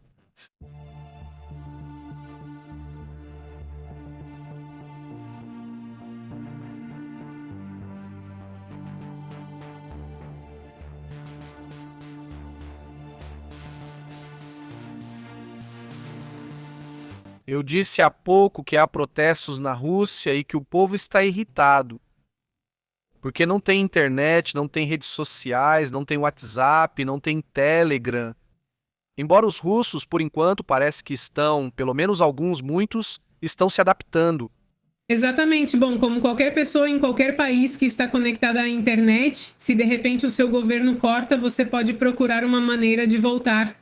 Eu disse há pouco que há protestos na Rússia e que o povo está irritado. Porque não tem internet, não tem redes sociais, não tem WhatsApp, não tem Telegram. Embora os russos, por enquanto, parece que estão, pelo menos alguns, muitos, estão se adaptando. Exatamente. Bom, como qualquer pessoa em qualquer país que está conectada à internet, se de repente o seu governo corta, você pode procurar uma maneira de voltar.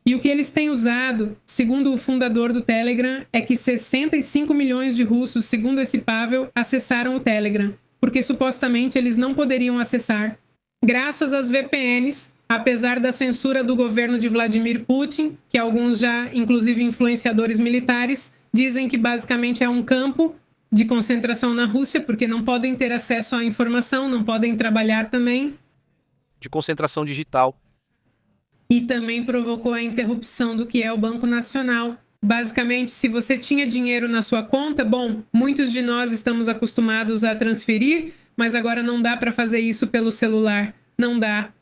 E o que eles têm usado, segundo o fundador do Telegram, é que 65 milhões de russos, segundo esse Pavel, acessaram o Telegram, porque supostamente eles não poderiam acessar. Graças às VPNs, apesar da censura do governo de Vladimir Putin, que alguns já, inclusive influenciadores militares, dizem que basicamente é um campo de concentração na Rússia, porque não podem ter acesso à informação, não podem trabalhar também. De concentração digital. E também provocou a interrupção do que é o Banco Nacional. Basicamente, se você tinha dinheiro na sua conta, bom, muitos de nós estamos acostumados a transferir, mas agora não dá para fazer isso pelo celular. Não dá.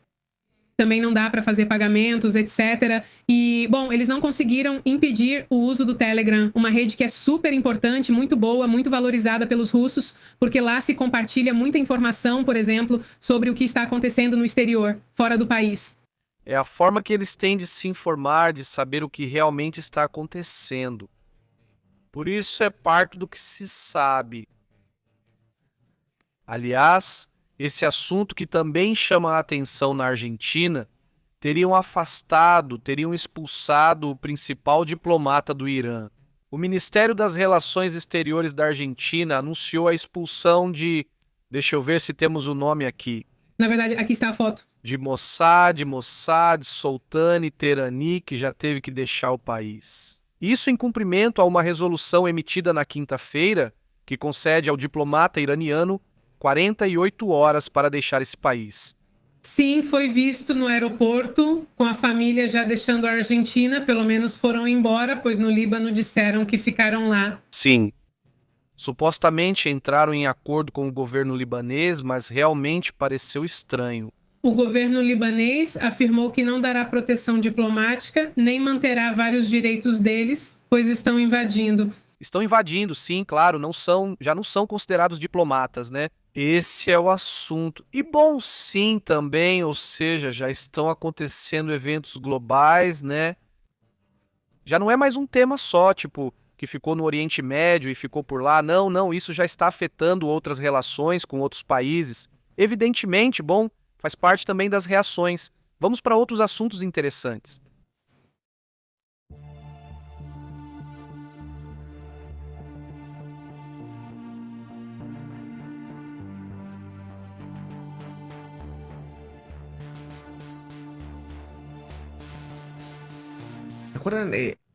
Também não dá para fazer pagamentos, etc. E, bom, eles não conseguiram impedir o uso do Telegram, uma rede que é super importante, muito boa, muito valorizada pelos russos, porque lá se compartilha muita informação, por exemplo, sobre o que está acontecendo no exterior, fora do país. É a forma que eles têm de se informar, de saber o que realmente está acontecendo. Por isso é parte do que se sabe. Aliás, esse assunto que também chama a atenção na Argentina, teriam expulsado o principal diplomata do Irã. O Ministério das Relações Exteriores da Argentina anunciou a expulsão de... Deixa eu ver se temos o nome aqui. Na verdade, aqui está a foto. De Mossad, Soltani, Terani, que já teve que deixar o país. Isso em cumprimento a uma resolução emitida na quinta-feira, que concede ao diplomata iraniano 48 horas para deixar esse país. Sim, foi visto no aeroporto, com a família já deixando a Argentina, pelo menos foram embora, pois no Líbano disseram que ficaram lá. Sim. Supostamente entraram em acordo com o governo libanês, mas realmente pareceu estranho. O governo libanês afirmou que não dará proteção diplomática, nem manterá vários direitos deles, pois estão invadindo. Estão invadindo, sim, claro, já não são considerados diplomatas, né? Esse é o assunto. E bom, sim, também, ou seja, já estão acontecendo eventos globais, né? Já não é mais um tema só, tipo, que ficou no Oriente Médio e ficou por lá. Não, isso já está afetando outras relações com outros países. Evidentemente, bom, faz parte também das reações. Vamos para outros assuntos interessantes.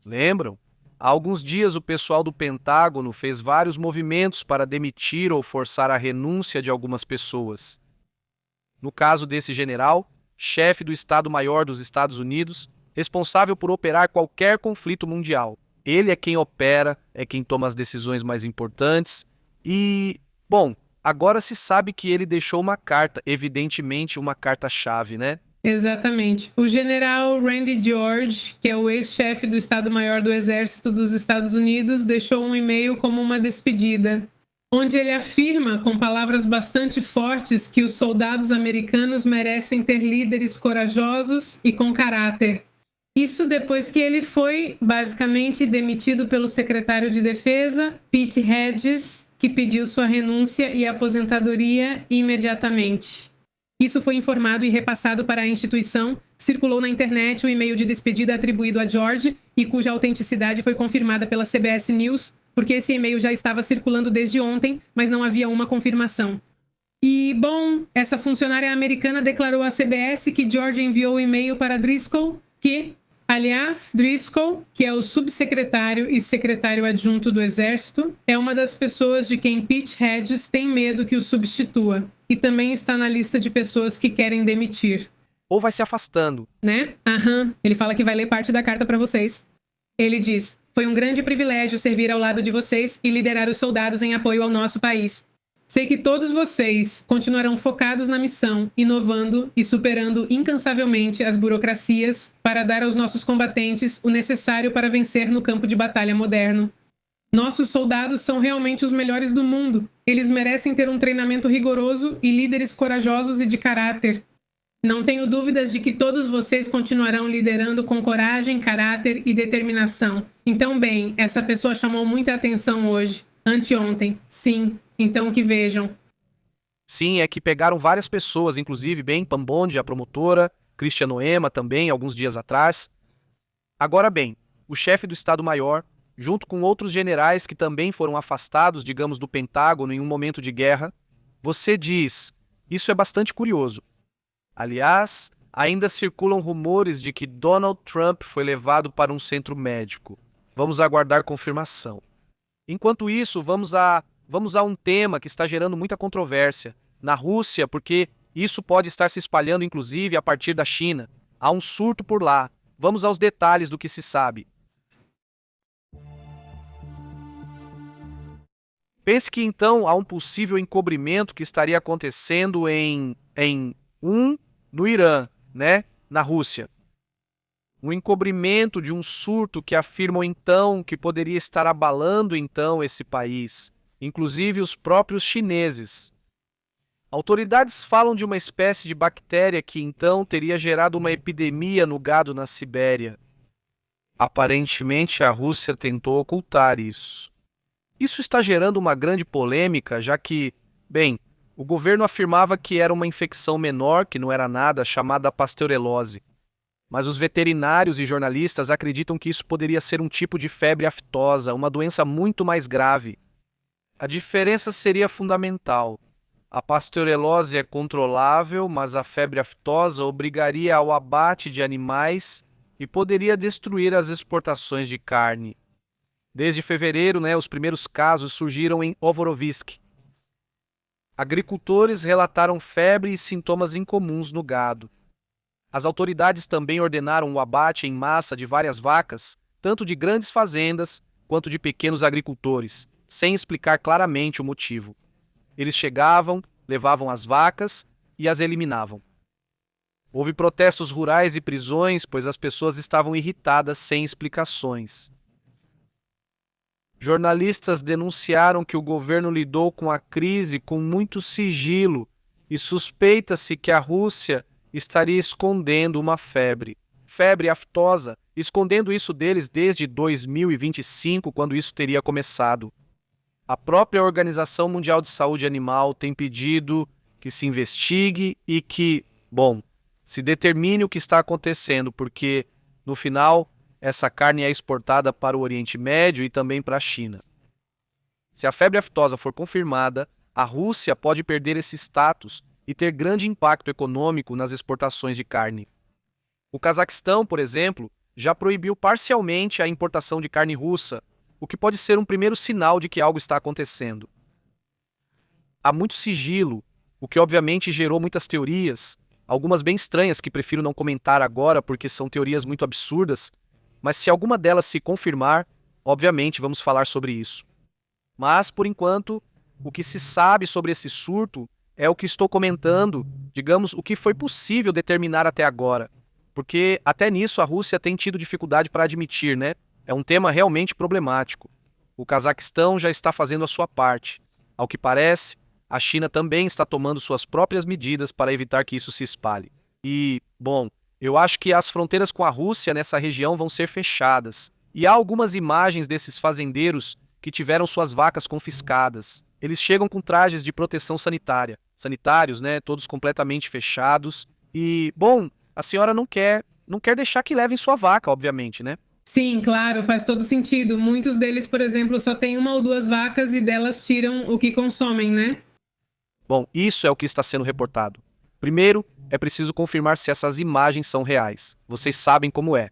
Lembram? Há alguns dias o pessoal do Pentágono fez vários movimentos para demitir ou forçar a renúncia de algumas pessoas. No caso desse general, chefe do Estado-Maior dos Estados Unidos, responsável por operar qualquer conflito mundial. Ele é quem opera, é quem toma as decisões mais importantes e, bom, agora se sabe que ele deixou uma carta, evidentemente uma carta-chave, né? Exatamente. O general Randy George, que é o ex-chefe do Estado-Maior do Exército dos Estados Unidos, deixou um e-mail como uma despedida, onde ele afirma, com palavras bastante fortes, que os soldados americanos merecem ter líderes corajosos e com caráter. Isso depois que ele foi, basicamente, demitido pelo secretário de Defesa, Pete Hedges, que pediu sua renúncia e aposentadoria imediatamente. Isso foi informado e repassado para a instituição. Circulou na internet o e-mail de despedida atribuído a George e cuja autenticidade foi confirmada pela CBS News, porque esse e-mail já estava circulando desde ontem, mas não havia uma confirmação. E, bom, essa funcionária americana declarou à CBS que George enviou o e-mail para Driscoll, aliás, Driscoll, que é o subsecretário e secretário adjunto do Exército, é uma das pessoas de quem Pete Hedges tem medo que o substitua. E também está na lista de pessoas que querem demitir. Ou vai se afastando. Né? Ele fala que vai ler parte da carta para vocês. Ele diz: foi um grande privilégio servir ao lado de vocês e liderar os soldados em apoio ao nosso país. Sei que todos vocês continuarão focados na missão, inovando e superando incansavelmente as burocracias para dar aos nossos combatentes o necessário para vencer no campo de batalha moderno. Nossos soldados são realmente os melhores do mundo. Eles merecem ter um treinamento rigoroso e líderes corajosos e de caráter. Não tenho dúvidas de que todos vocês continuarão liderando com coragem, caráter e determinação. Então, bem, essa pessoa chamou muita atenção hoje, anteontem. Sim, então que vejam. Sim, é que pegaram várias pessoas, inclusive bem Pambonde, a promotora, Christian Noema também, alguns dias atrás. Agora bem, o chefe do Estado-Maior, junto com outros generais que também foram afastados, digamos, do Pentágono em um momento de guerra, você diz, isso é bastante curioso. Aliás, ainda circulam rumores de que Donald Trump foi levado para um centro médico. Vamos aguardar confirmação. Enquanto isso, vamos a um tema que está gerando muita controvérsia. Na Rússia, porque isso pode estar se espalhando inclusive a partir da China. Há um surto por lá. Vamos aos detalhes do que se sabe. Pense que então há um possível encobrimento que estaria acontecendo no Irã, né? Na Rússia. Um encobrimento de um surto que afirmam então que poderia estar abalando então esse país, inclusive os próprios chineses. Autoridades falam de uma espécie de bactéria que então teria gerado uma epidemia no gado na Sibéria. Aparentemente a Rússia tentou ocultar isso. Isso está gerando uma grande polêmica, já que, bem, o governo afirmava que era uma infecção menor, que não era nada, chamada pasteurelose. Mas os veterinários e jornalistas acreditam que isso poderia ser um tipo de febre aftosa, uma doença muito mais grave. A diferença seria fundamental. A pasteurelose é controlável, mas a febre aftosa obrigaria ao abate de animais e poderia destruir as exportações de carne. Desde fevereiro, os primeiros casos surgiram em Ovorovisk. Agricultores relataram febre e sintomas incomuns no gado. As autoridades também ordenaram o abate em massa de várias vacas, tanto de grandes fazendas quanto de pequenos agricultores, sem explicar claramente o motivo. Eles chegavam, levavam as vacas e as eliminavam. Houve protestos rurais e prisões, pois as pessoas estavam irritadas sem explicações. Jornalistas denunciaram que o governo lidou com a crise com muito sigilo e suspeita-se que a Rússia estaria escondendo uma febre aftosa, escondendo isso deles desde 2025, quando isso teria começado. A própria Organização Mundial de Saúde Animal tem pedido que se investigue e que, se determine o que está acontecendo, porque, no final, essa carne é exportada para o Oriente Médio e também para a China. Se a febre aftosa for confirmada, a Rússia pode perder esse status e ter grande impacto econômico nas exportações de carne. O Cazaquistão, por exemplo, já proibiu parcialmente a importação de carne russa, o que pode ser um primeiro sinal de que algo está acontecendo. Há muito sigilo, o que obviamente gerou muitas teorias, algumas bem estranhas que prefiro não comentar agora porque são teorias muito absurdas, mas se alguma delas se confirmar, obviamente vamos falar sobre isso. Mas, por enquanto, o que se sabe sobre esse surto é o que estou comentando, digamos, o que foi possível determinar até agora. Porque até nisso a Rússia tem tido dificuldade para admitir, né? É um tema realmente problemático. O Cazaquistão já está fazendo a sua parte. Ao que parece, a China também está tomando suas próprias medidas para evitar que isso se espalhe. E, eu acho que as fronteiras com a Rússia nessa região vão ser fechadas. E há algumas imagens desses fazendeiros que tiveram suas vacas confiscadas. Eles chegam com trajes de proteção sanitária. Sanitários, todos completamente fechados. E, a senhora não quer deixar que levem sua vaca, obviamente, né? Sim, claro, faz todo sentido. Muitos deles, por exemplo, só têm 1 ou 2 vacas e delas tiram o que consomem, né? Isso é o que está sendo reportado. Primeiro, é preciso confirmar se essas imagens são reais. Vocês sabem como é.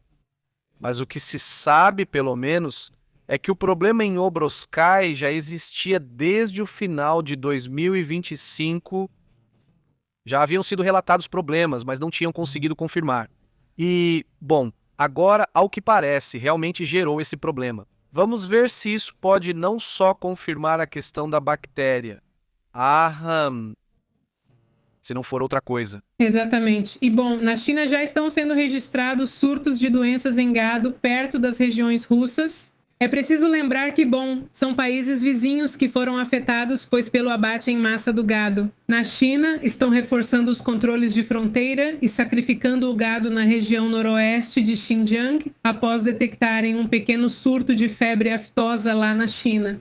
Mas o que se sabe, pelo menos, é que o problema em Obroskay já existia desde o final de 2025. Já haviam sido relatados problemas, mas não tinham conseguido confirmar. E, agora, ao que parece, realmente gerou esse problema. Vamos ver se isso pode não só confirmar a questão da bactéria. Aham. Se não for outra coisa. Exatamente. E bom, na China já estão sendo registrados surtos de doenças em gado perto das regiões russas. É preciso lembrar que, bom, são países vizinhos que foram afetados, pois pelo abate em massa do gado. Na China, estão reforçando os controles de fronteira e sacrificando o gado na região noroeste de Xinjiang, após detectarem um pequeno surto de febre aftosa lá na China.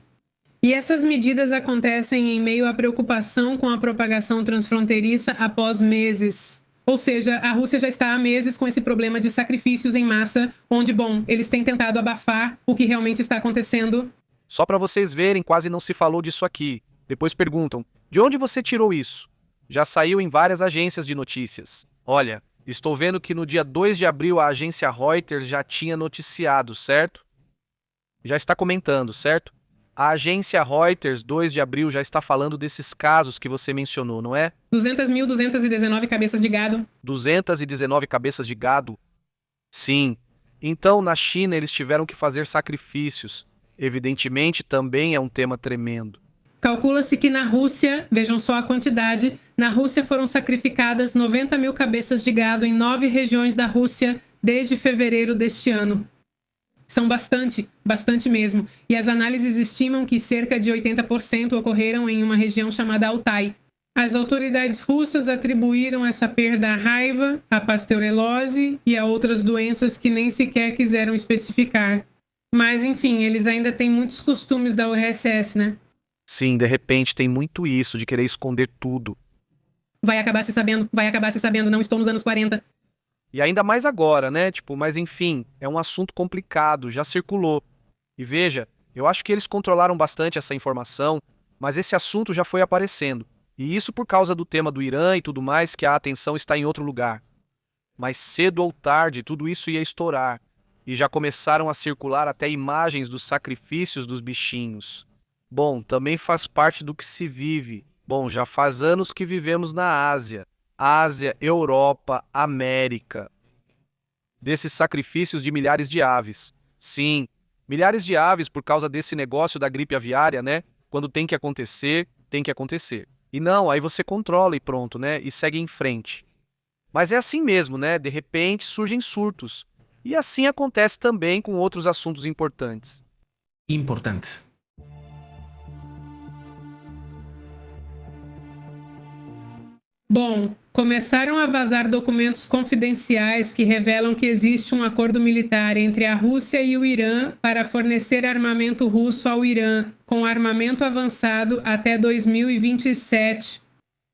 E essas medidas acontecem em meio à preocupação com a propagação transfronteiriça após meses. Ou seja, a Rússia já está há meses com esse problema de sacrifícios em massa, onde, bom, eles têm tentado abafar o que realmente está acontecendo. Só para vocês verem, quase não se falou disso aqui. Depois perguntam, de onde você tirou isso? Já saiu em várias agências de notícias. Olha, estou vendo que no dia 2 de abril a agência Reuters já tinha noticiado, certo? Já está comentando, certo? A agência Reuters, 2 de abril, já está falando desses casos que você mencionou, não é? 200.219 cabeças de gado. 219 cabeças de gado? Sim. Então, na China, eles tiveram que fazer sacrifícios. Evidentemente, também é um tema tremendo. Calcula-se que na Rússia, vejam só a quantidade, na Rússia foram sacrificadas 90.000 cabeças de gado em 9 regiões da Rússia desde fevereiro deste ano. São bastante mesmo. E as análises estimam que cerca de 80% ocorreram em uma região chamada Altai. As autoridades russas atribuíram essa perda à raiva, à pasteurelose e a outras doenças que nem sequer quiseram especificar. Mas, enfim, eles ainda têm muitos costumes da URSS, né? Sim, de repente tem muito isso de querer esconder tudo. Vai acabar se sabendo, não estou nos anos 40. E ainda mais agora, né? Mas enfim, é um assunto complicado, já circulou. E veja, eu acho que eles controlaram bastante essa informação, mas esse assunto já foi aparecendo. E isso por causa do tema do Irã e tudo mais, que a atenção está em outro lugar. Mas cedo ou tarde, tudo isso ia estourar. E já começaram a circular até imagens dos sacrifícios dos bichinhos. Bom, também faz parte do que se vive. Bom, já faz anos que vivemos na Ásia. Ásia, Europa, América. Desses sacrifícios de milhares de aves. Sim, milhares de aves por causa desse negócio da gripe aviária, né? Quando tem que acontecer, tem que acontecer. E não, aí você controla e pronto, né? E segue em frente. Mas é assim mesmo, né? De repente surgem surtos. E assim acontece também com outros assuntos importantes. Bom, começaram a vazar documentos confidenciais que revelam que existe um acordo militar entre a Rússia e o Irã para fornecer armamento russo ao Irã, com armamento avançado até 2027.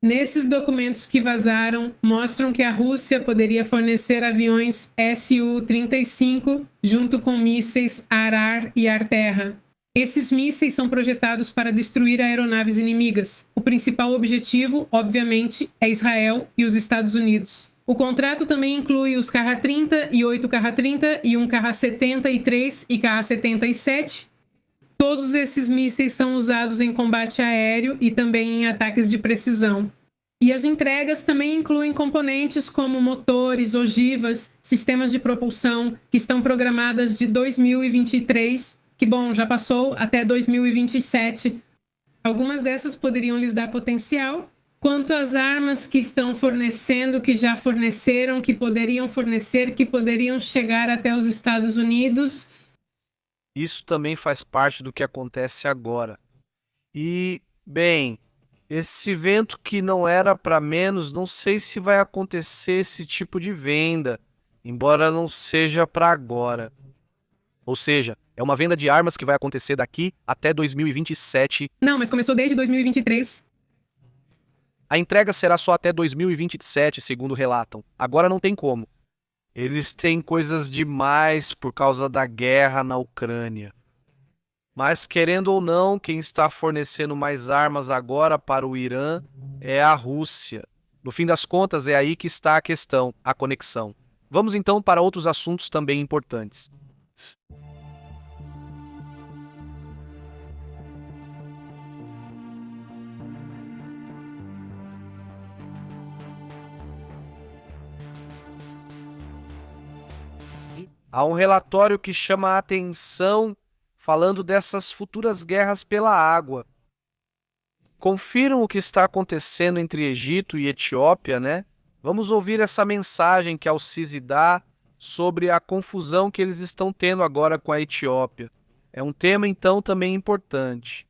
Nesses documentos que vazaram, mostram que a Rússia poderia fornecer aviões Su-35 junto com mísseis Ar-Ar e Ar-Terra. Esses mísseis são projetados para destruir aeronaves inimigas. O principal objetivo, obviamente, é Israel e os Estados Unidos. O contrato também inclui os Kh-30 e 8 Kh-30 e um Kh-73 e Kh-77. Todos esses mísseis são usados em combate aéreo e também em ataques de precisão. E as entregas também incluem componentes como motores, ogivas, sistemas de propulsão, que estão programadas de 2023, que, bom, já passou, até 2027. Algumas dessas poderiam lhes dar potencial. Quanto às armas que estão fornecendo, que já forneceram, que poderiam fornecer, que poderiam chegar até os Estados Unidos. Isso também faz parte do que acontece agora. E, bem, esse evento que não era para menos, não sei se vai acontecer esse tipo de venda, embora não seja para agora. Ou seja, é uma venda de armas que vai acontecer daqui até 2027. Não, mas começou desde 2023. A entrega será só até 2027, segundo relatam. Agora não tem como. Eles têm coisas demais por causa da guerra na Ucrânia. Mas, querendo ou não, quem está fornecendo mais armas agora para o Irã é a Rússia. No fim das contas, é aí que está a questão, a conexão. Vamos então para outros assuntos também importantes. Há um relatório que chama a atenção falando dessas futuras guerras pela água. Confiram o que está acontecendo entre Egito e Etiópia, né? Vamos ouvir essa mensagem que Al-Sisi dá sobre a confusão que eles estão tendo agora com a Etiópia. É um tema, então, também importante.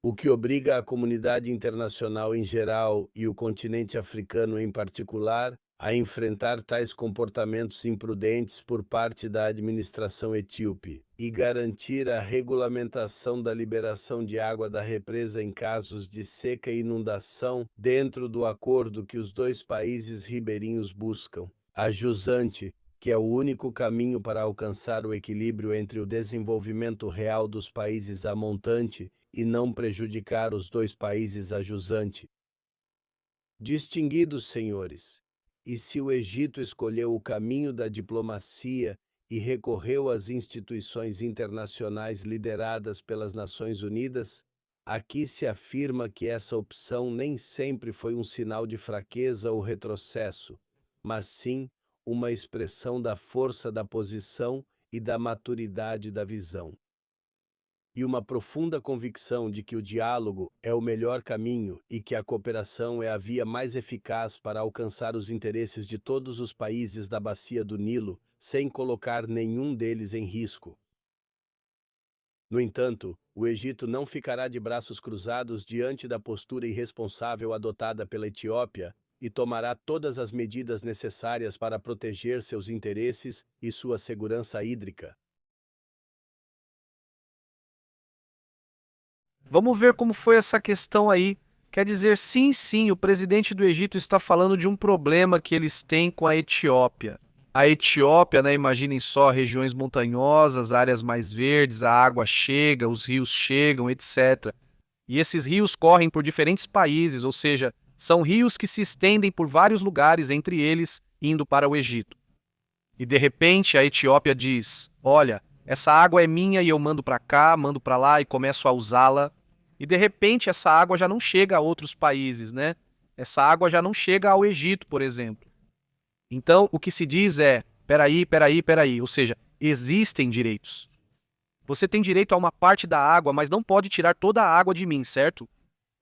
O que obriga a comunidade internacional em geral e o continente africano em particular a enfrentar tais comportamentos imprudentes por parte da administração etíope e garantir a regulamentação da liberação de água da represa em casos de seca e inundação dentro do acordo que os dois países ribeirinhos buscam, a jusante, que é o único caminho para alcançar o equilíbrio entre o desenvolvimento real dos países a montante e não prejudicar os dois países a jusante. Distinguidos senhores, e se o Egito escolheu o caminho da diplomacia e recorreu às instituições internacionais lideradas pelas Nações Unidas, aqui se afirma que essa opção nem sempre foi um sinal de fraqueza ou retrocesso, mas sim uma expressão da força da posição e da maturidade da visão. E uma profunda convicção de que o diálogo é o melhor caminho e que a cooperação é a via mais eficaz para alcançar os interesses de todos os países da bacia do Nilo, sem colocar nenhum deles em risco. No entanto, o Egito não ficará de braços cruzados diante da postura irresponsável adotada pela Etiópia e tomará todas as medidas necessárias para proteger seus interesses e sua segurança hídrica. Vamos ver como foi essa questão aí. Quer dizer, sim, o presidente do Egito está falando de um problema que eles têm com a Etiópia. A Etiópia, né, imaginem só, regiões montanhosas, áreas mais verdes, a água chega, os rios chegam, etc. E esses rios correm por diferentes países, ou seja, são rios que se estendem por vários lugares, entre eles indo para o Egito. E de repente a Etiópia diz: olha, essa água é minha e eu mando para cá, mando para lá e começo a usá-la. E de repente essa água já não chega a outros países, né? Essa água já não chega ao Egito, por exemplo. Então o que se diz é: peraí, ou seja, existem direitos. Você tem direito a uma parte da água, mas não pode tirar toda a água de mim, certo?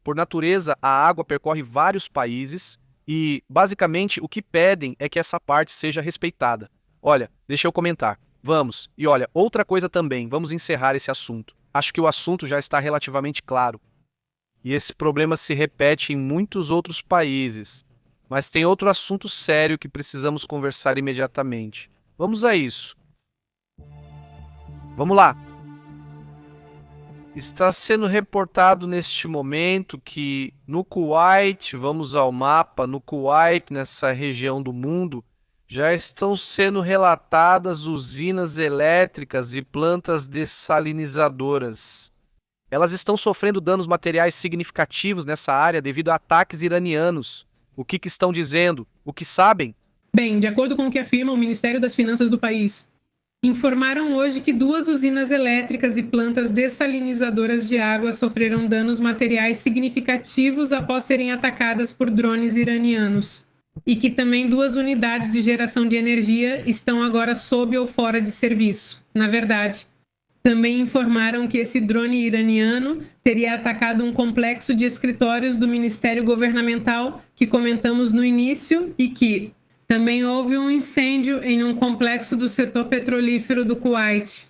Por natureza, a água percorre vários países e, basicamente, o que pedem é que essa parte seja respeitada. Olha, deixa eu comentar. Vamos. E olha, outra coisa também, vamos encerrar esse assunto. Acho que o assunto já está relativamente claro. E esse problema se repete em muitos outros países. Mas tem outro assunto sério que precisamos conversar imediatamente. Vamos a isso. Vamos lá. Está sendo reportado neste momento que no Kuwait, vamos ao mapa, no Kuwait, nessa região do mundo, já estão sendo relatadas usinas elétricas e plantas dessalinizadoras. Elas estão sofrendo danos materiais significativos nessa área devido a ataques iranianos. O que estão dizendo? O que sabem? Bem, de acordo com o que afirma o Ministério das Finanças do país, informaram hoje que 2 usinas elétricas e plantas dessalinizadoras de água sofreram danos materiais significativos após serem atacadas por drones iranianos. E que também 2 unidades de geração de energia estão agora sob ou fora de serviço. Na verdade, também informaram que esse drone iraniano teria atacado um complexo de escritórios do Ministério Governamental que comentamos no início e que também houve um incêndio em um complexo do setor petrolífero do Kuwait.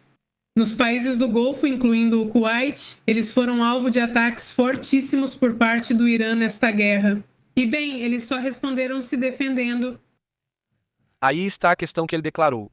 Nos países do Golfo, incluindo o Kuwait, eles foram alvo de ataques fortíssimos por parte do Irã nesta guerra. E bem, eles só responderam se defendendo. Aí está a questão que ele declarou.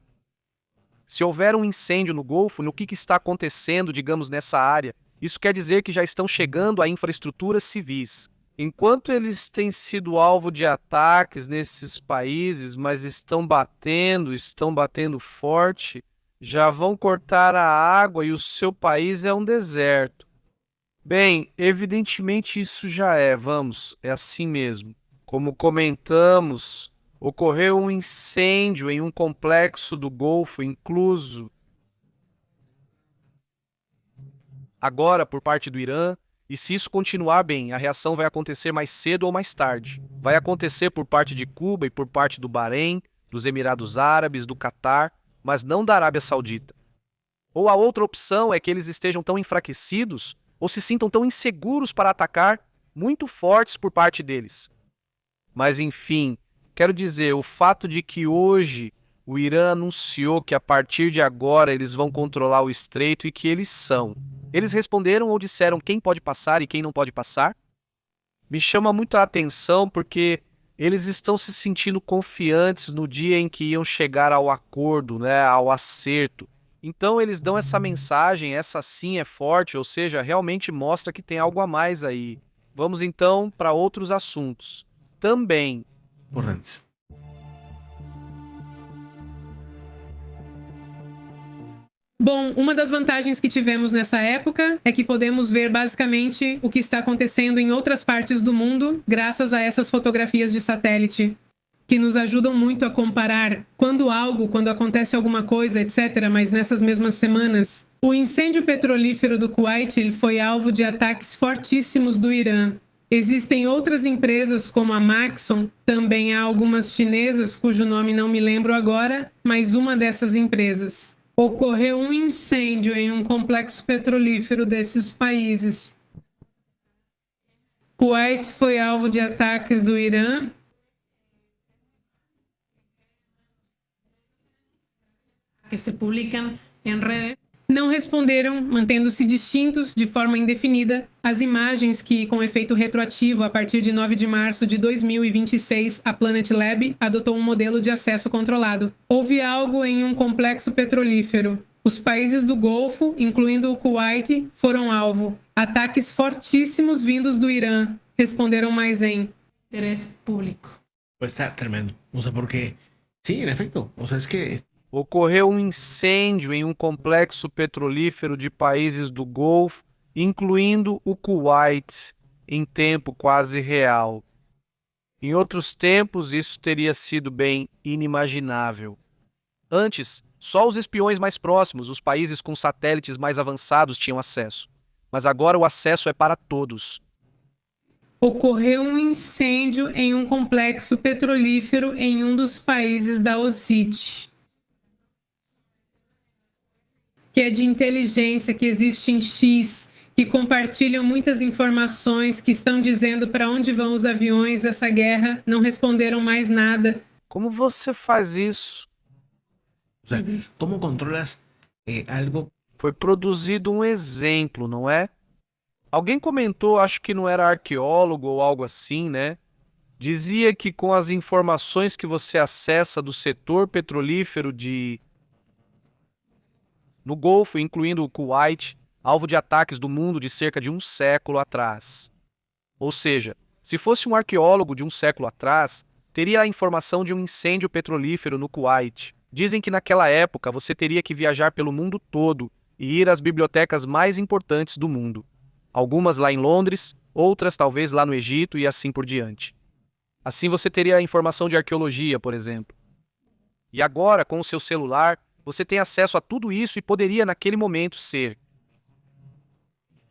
Se houver um incêndio no Golfo, no que está acontecendo, digamos, nessa área, isso quer dizer que já estão chegando a infraestruturas civis. Enquanto eles têm sido alvo de ataques nesses países, mas estão batendo forte, já vão cortar a água e o seu país é um deserto. Bem, evidentemente isso já é assim mesmo. Como comentamos, ocorreu um incêndio em um complexo do Golfo incluso agora por parte do Irã, e se isso continuar bem, a reação vai acontecer mais cedo ou mais tarde. Vai acontecer por parte de Cuba e por parte do Bahrein, dos Emirados Árabes, do Catar, mas não da Arábia Saudita. Ou a outra opção é que eles estejam tão enfraquecidos ou se sintam tão inseguros para atacar, muito fortes por parte deles. Mas enfim, quero dizer, o fato de que hoje o Irã anunciou que a partir de agora eles vão controlar o estreito e que eles são. Eles responderam ou disseram quem pode passar e quem não pode passar? Me chama muito a atenção porque eles estão se sentindo confiantes no dia em que iam chegar ao acordo, né, ao acerto. Então eles dão essa mensagem, essa sim é forte, ou seja, realmente mostra que tem algo a mais aí. Vamos então para outros assuntos. Também. Correntes. Bom, uma das vantagens que tivemos nessa época é que podemos ver basicamente o que está acontecendo em outras partes do mundo graças a essas fotografias de satélite, que nos ajudam muito a comparar quando acontece alguma coisa, etc. Mas nessas mesmas semanas, o incêndio petrolífero do Kuwait ele foi alvo de ataques fortíssimos do Irã. Existem outras empresas como a Maxon, também há algumas chinesas cujo nome não me lembro agora, mas uma dessas empresas. Ocorreu um incêndio em um complexo petrolífero desses países. Kuwait foi alvo de ataques do Irã. Que se publicam em redes. Não responderam, mantendo-se distintos de forma indefinida, as imagens que, com efeito retroativo, a partir de 9 de março de 2026, a Planet Lab adotou um modelo de acesso controlado. Houve algo em um complexo petrolífero. Os países do Golfo, incluindo o Kuwait, foram alvo. Ataques fortíssimos vindos do Irã responderam mais em interesse público. Pues está tremendo. No sé por qué. Sí, en efecto. O sea, es que Ocorreu um incêndio em um complexo petrolífero de países do Golfo, incluindo o Kuwait, em tempo quase real. Em outros tempos, isso teria sido bem inimaginável. Antes, só os espiões mais próximos, os países com satélites mais avançados tinham acesso. Mas agora o acesso é para todos. Ocorreu um incêndio em um complexo petrolífero em um dos países da OSIT, que é de inteligência, que existe em X, que compartilham muitas informações, que estão dizendo para onde vão os aviões dessa guerra, não responderam mais nada. Como você faz isso? o sea, ¿cómo controlas algo? Foi produzido um exemplo, não é? Alguém comentou, acho que não era arqueólogo ou algo assim, né? Dizia que com as informações que você acessa do setor petrolífero no Golfo, incluindo o Kuwait, alvo de ataques do mundo de cerca de um século atrás. Ou seja, se fosse um arqueólogo de um século atrás, teria a informação de um incêndio petrolífero no Kuwait. Dizem que naquela época você teria que viajar pelo mundo todo e ir às bibliotecas mais importantes do mundo. Algumas lá em Londres, outras talvez lá no Egito e assim por diante. Assim você teria a informação de arqueologia, por exemplo. E agora, com o seu celular, você tem acesso a tudo isso e poderia, naquele momento, ser.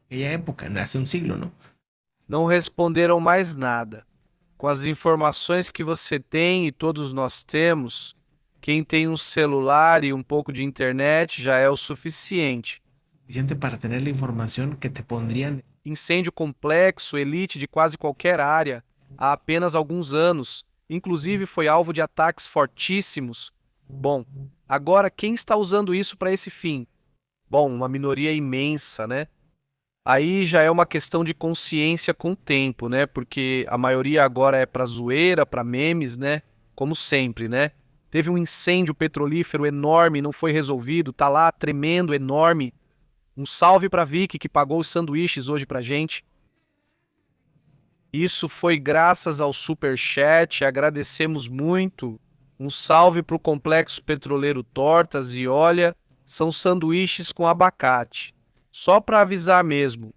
Aquella época, hace un siglo, ¿no? Não responderam mais nada. Com as informações que você tem e todos nós temos, quem tem um celular e um pouco de internet já é o suficiente. Suficiente para tener la información que te pondrían. Incêndio complexo, elite de quase qualquer área, há apenas alguns anos, inclusive foi alvo de ataques fortíssimos. Bom, agora quem está usando isso para esse fim? Bom, uma minoria imensa, né? Aí já é uma questão de consciência com o tempo, né? Porque a maioria agora é para zoeira, para memes, né? Como sempre, né? Teve um incêndio petrolífero enorme, não foi resolvido, tá lá tremendo, enorme. Um salve para Vicky que pagou os sanduíches hoje pra gente. Isso foi graças ao Superchat, agradecemos muito. Um salve para o Complexo Petroleiro Tortas e olha, são sanduíches com abacate. Só para avisar mesmo,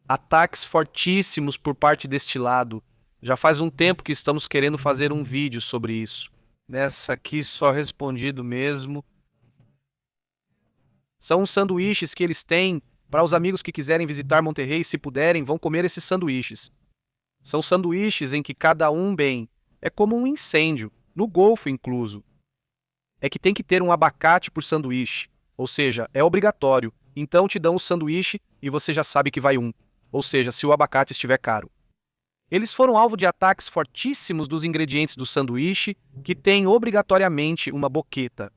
ataques fortíssimos por parte deste lado. Já faz um tempo que estamos querendo fazer um vídeo sobre isso. Nessa aqui só respondido mesmo. São os sanduíches que eles têm para os amigos que quiserem visitar Monterrey, se puderem, vão comer esses sanduíches. São sanduíches em que cada um, bem, é como um incêndio. No Golfo, incluso. É que tem que ter um abacate por sanduíche. Ou seja, é obrigatório. Então te dão o sanduíche e você já sabe que vai um. Ou seja, se o abacate estiver caro. Eles foram alvo de ataques fortíssimos dos ingredientes do sanduíche, que tem obrigatoriamente uma boqueta.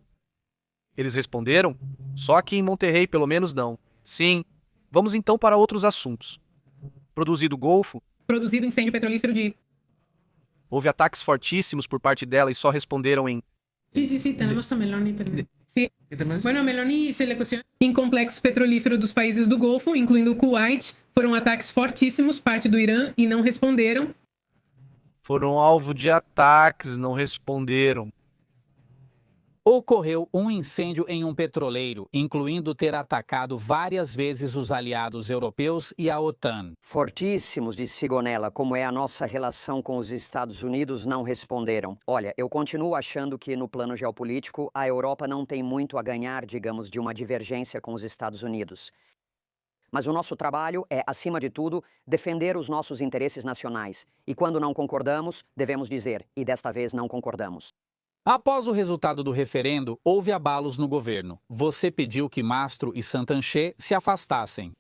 Eles responderam? Só aqui em Monterrey, pelo menos não. Sim. Vamos então para outros assuntos. Produzido Golfo, Produzido incêndio petrolífero de... houve ataques fortíssimos por parte dela e só responderam em Sí, tenemos a Meloni. Sí. ¿Qué te más? Bueno, Meloni se le cuestiona. Em complexo petrolífero dos países do Golfo, incluindo o Kuwait, foram ataques fortíssimos, parte do Irã, e não responderam. foram alvo de ataques, não responderam. Ocorreu um incêndio em um petroleiro, incluindo ter atacado várias vezes os aliados europeus e a OTAN. Fortíssimos de Sigonella, como é a nossa relação com os Estados Unidos, não responderam. Olha, eu continuo achando que no plano geopolítico a Europa não tem muito a ganhar, digamos, de uma divergência com os Estados Unidos. Mas o nosso trabalho é, acima de tudo, defender os nossos interesses nacionais. E quando não concordamos, devemos dizer, e desta vez não concordamos. Após o resultado do referendo, houve abalos no governo. Você pediu que Mastro e Santanchê se afastassem.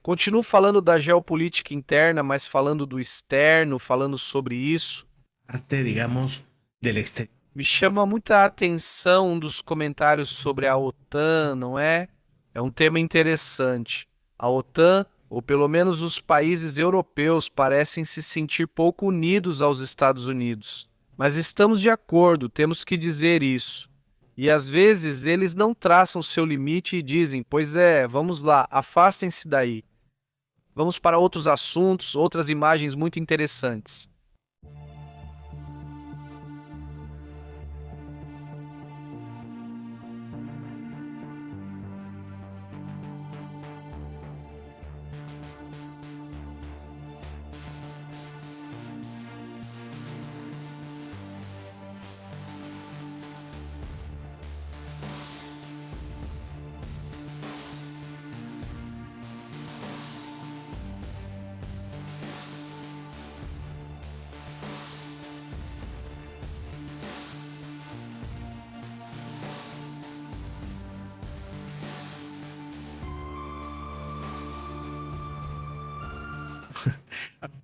Continuo falando da geopolítica interna, mas falando do externo, falando sobre isso. Parte, digamos, del exterior. Me chama muita atenção um dos comentários sobre a OTAN, não é? É um tema interessante. A OTAN, ou pelo menos os países europeus, parecem se sentir pouco unidos aos Estados Unidos. Mas estamos de acordo, temos que dizer isso. E às vezes eles não traçam seu limite e dizem, pois é, vamos lá, afastem-se daí. Vamos para outros assuntos, outras imagens muito interessantes.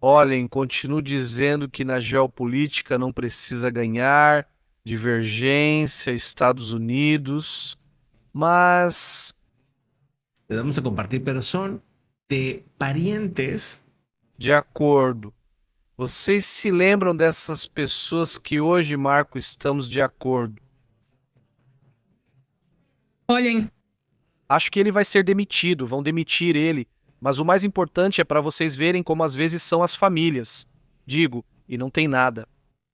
Olhem, continuo dizendo que na geopolítica não precisa ganhar, divergência, Estados Unidos, mas Les vamos a compartir, pero son de parientes. de acordo. Vocês se lembram dessas pessoas que hoje, Marco, estamos de acordo? Olhem, Acho que ele vai ser demitido, vão demitir ele, mas o mais importante é para vocês verem como às vezes são as famílias. Digo, e não tem nada.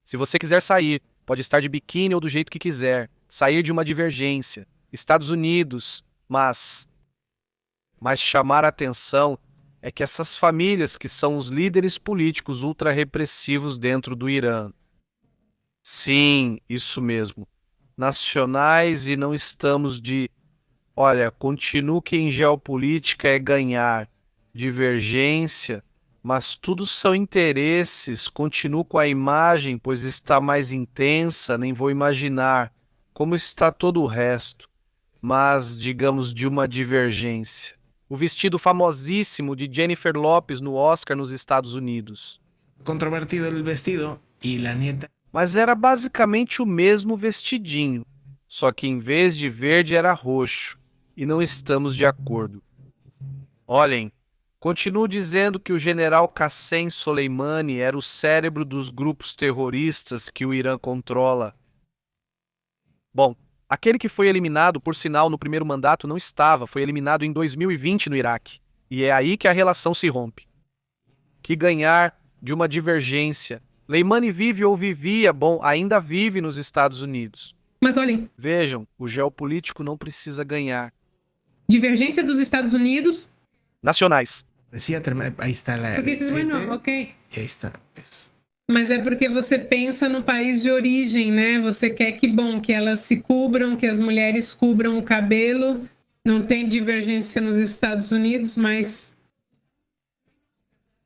Se você quiser sair, pode estar de biquíni ou do jeito que quiser, sair de uma divergência, Estados Unidos, mas chamar a atenção é que essas famílias que são os líderes políticos ultra-repressivos dentro do Irã. Sim, isso mesmo. Nacionais e não estamos de... Olha, continuo que em geopolítica é ganhar. Divergência, mas tudo são interesses. Continuo com a imagem, pois está mais intensa, nem vou imaginar como está todo o resto. Mas, digamos, de uma divergência. O vestido famosíssimo de Jennifer Lopez no Oscar nos Estados Unidos. Controvertido el vestido y la nieta. Mas era basicamente o mesmo vestidinho, só que em vez de verde era roxo, e não estamos de acordo. Olhem, continuo dizendo que o general Qassem Soleimani era o cérebro dos grupos terroristas que o Irã controla. Bom, aquele que foi eliminado, por sinal, no primeiro mandato não estava, foi eliminado em 2020 no Iraque. E é aí que a relação se rompe. Que ganhar de uma divergência. Soleimani vive ou vivia, bom, ainda vive nos Estados Unidos. mas olhem, Vejam, o geopolítico não precisa ganhar. divergência dos Estados Unidos, Nacionais. Decía, ahí está la. porque dices, bueno, ok. Y ahí está. Es- Mas é porque você pensa no país de origem, né? Você quer que, bom, que elas se cubram, que as mulheres cubram o cabelo. Não tem divergência nos Estados Unidos, mas...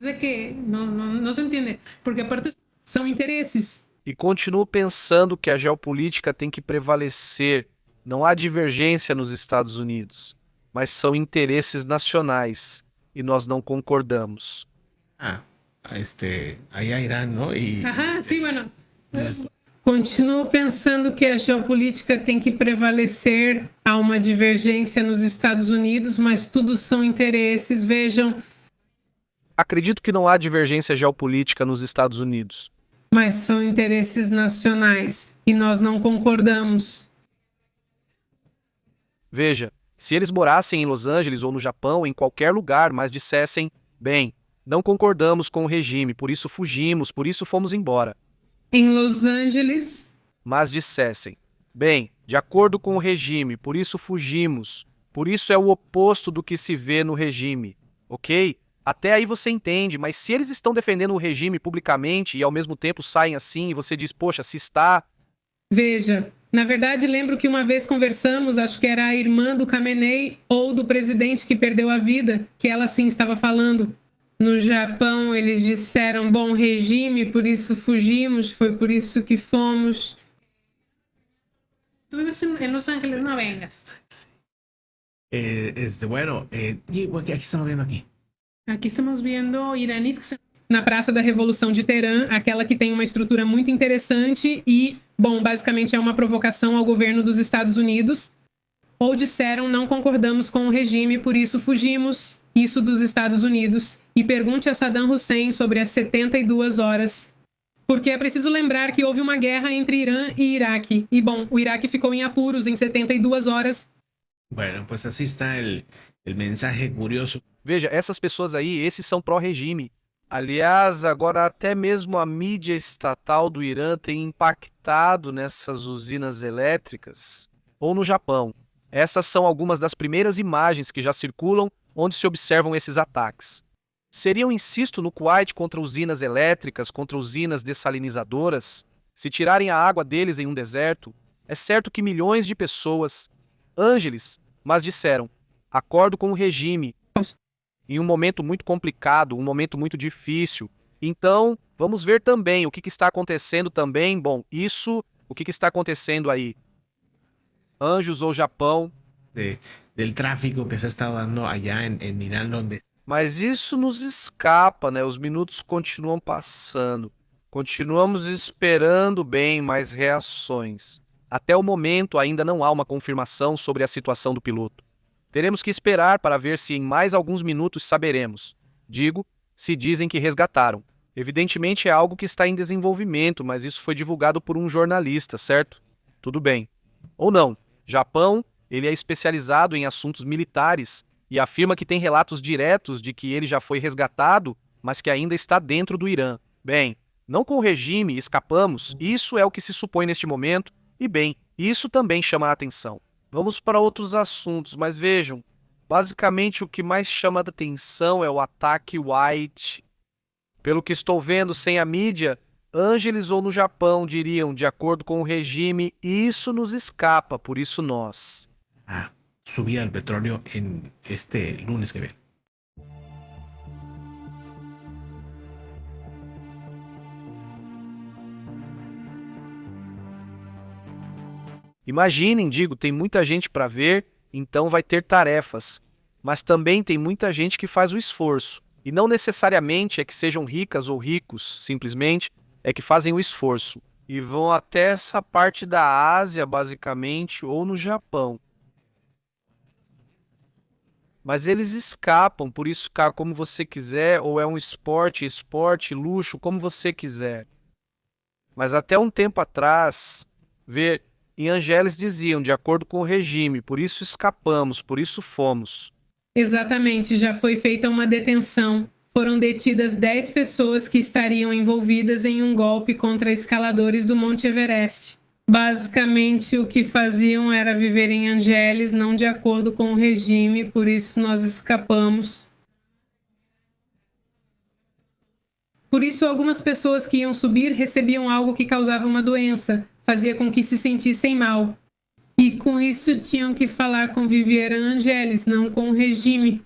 É que não se entende. Porque, aparte, são interesses. E continuo pensando que a geopolítica tem que prevalecer. Não há divergência nos Estados Unidos. mas são interesses nacionais e nós não concordamos. Allá Irán, ¿no? Ajá, sí, bueno. Continuo pensando que a geopolítica tem que prevalecer. Há uma divergência nos Estados Unidos, mas tudo são interesses. Vejam, Acredito que não há divergência geopolítica nos Estados Unidos, mas são interesses nacionais e nós não concordamos. Veja, se eles morassem em Los Angeles ou no Japão, em qualquer lugar, mas dissessem, bem, não concordamos com o regime, por isso fugimos, por isso fomos embora. Em Los Angeles, Mas dissessem, bem, de acordo com o regime, por isso fugimos, por isso é o oposto do que se vê no regime, ok? Até aí você entende, mas se eles estão defendendo o regime publicamente e ao mesmo tempo saem assim e você diz, poxa, se está... veja, na verdade lembro que uma vez conversamos, acho que era a irmã do Khamenei ou do presidente que perdeu a vida, que ela sim estava falando. No Japão eles disseram, bom regime, por isso fugimos, foi por isso que fomos. Tu vives em Los Angeles, não vengas. Bueno, aquí estamos viendo aquí. Aqui estamos vendo iraníes que... Na Praça da Revolução de Teherã, aquela que tem uma estrutura muito interessante e, bom, basicamente é uma provocação ao governo dos Estados Unidos. Ou disseram, não concordamos com o regime, por isso fugimos, isso dos Estados Unidos. E pergunte a Saddam Hussein sobre as 72 horas. Porque é preciso lembrar que houve uma guerra entre Irã e Iraque. E, bom, o Iraque ficou em apuros em 72 horas. Bueno, pues así está el mensaje curioso. Veja, essas pessoas aí, esses são pró-regime. Aliás, agora até mesmo a mídia estatal do Irã tem impactado nessas usinas elétricas, ou no Japão. Essas são algumas das primeiras imagens que já circulam onde se observam esses ataques. Seriam, insisto, no Kuwait contra usinas elétricas, contra usinas dessalinizadoras? Se tirarem a água deles em um deserto, é certo que milhões de pessoas, ângeles, mas disseram, acordo com o regime, em um momento muito complicado, um momento muito difícil. Então, vamos ver também o que está acontecendo também. Bom, o que está acontecendo aí? Anjos ou Japão? Del tráfico que se está dando allá en Irán, donde... Mas isso nos escapa, né? Os minutos continuam passando. Continuamos esperando bem mais reações. Até o momento ainda não há uma confirmação sobre a situação do piloto. Teremos que esperar para ver se em mais alguns minutos saberemos. Digo, se dizem que resgataram. Evidentemente é algo que está em desenvolvimento, mas isso foi divulgado por um jornalista, certo? Tudo bem. Ou não. Japão, ele é especializado em assuntos militares e afirma que tem relatos diretos de que ele já foi resgatado, mas que ainda está dentro do Irã. Bem, não com o regime, escapamos, isso é o que se supõe neste momento, e bem, isso também chama a atenção. Vamos para outros assuntos, mas vejam, basicamente o que mais chama a atenção é o ataque White. Pelo que estou vendo sem a mídia, Ângeles ou no Japão diriam, de acordo com o regime, isso nos escapa, por isso nós. Subida del petróleo en este lunes que viene. Imaginem, digo, tem muita gente para ver, então vai ter tarefas. Mas também tem muita gente que faz o esforço. E não necessariamente é que sejam ricas ou ricos, simplesmente é que fazem o esforço. E vão até essa parte da Ásia, basicamente, ou no Japão. Mas eles escapam, por isso cá como você quiser, ou é um esporte, luxo, como você quiser. Mas até um tempo atrás, em Angeles diziam, de acordo com o regime, por isso escapamos, por isso fomos. Exatamente, já foi feita uma detenção. Foram detidas 10 pessoas que estariam envolvidas em um golpe contra escaladores do Monte Everest. Basicamente, o que faziam era viver em Angeles, não de acordo com o regime, por isso nós escapamos. Por isso, algumas pessoas que iam subir recebiam algo que causava uma doença, fazia com que se sentissem mal. E com isso tinham que falar com Viviera Angeles, não com o regime.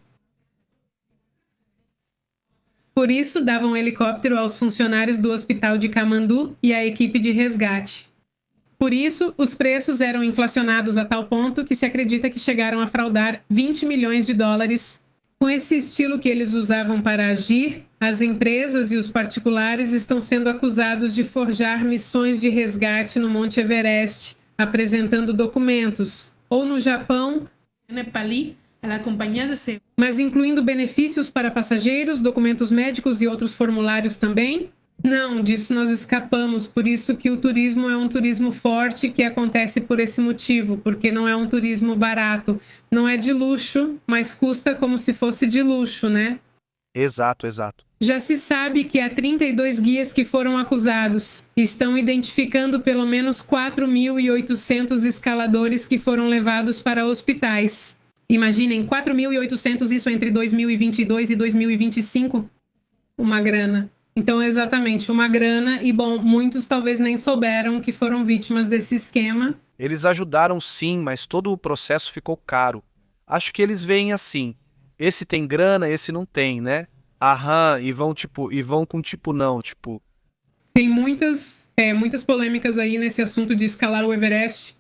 Por isso, davam um helicóptero aos funcionários do hospital de Kamandu e à equipe de resgate. Por isso, os preços eram inflacionados a tal ponto que se acredita que chegaram a fraudar 20 milhões de dólares. Com esse estilo que eles usavam para agir, as empresas e os particulares estão sendo acusados de forjar missões de resgate no Monte Everest, apresentando documentos, ou no Japão, mas incluindo benefícios para passageiros, documentos médicos e outros formulários também. Não, disso nós escapamos, por isso que o turismo é um turismo forte que acontece por esse motivo, porque não é um turismo barato, não é de luxo, mas custa como se fosse de luxo, né? Exato, exato. Já se sabe que há 32 guias que foram acusados. Estão identificando pelo menos 4.800 escaladores que foram levados para hospitais. Imaginem, 4.800, isso entre 2022 e 2025? Uma grana. Então, exatamente, uma grana. E, bom, muitos talvez nem souberam que foram vítimas desse esquema. Eles ajudaram sim, mas todo o processo ficou caro. Acho que eles veem assim, esse tem grana, esse não tem, né? Aham, e vão com tipo não, tipo... Tem muitas polêmicas aí nesse assunto de escalar o Everest.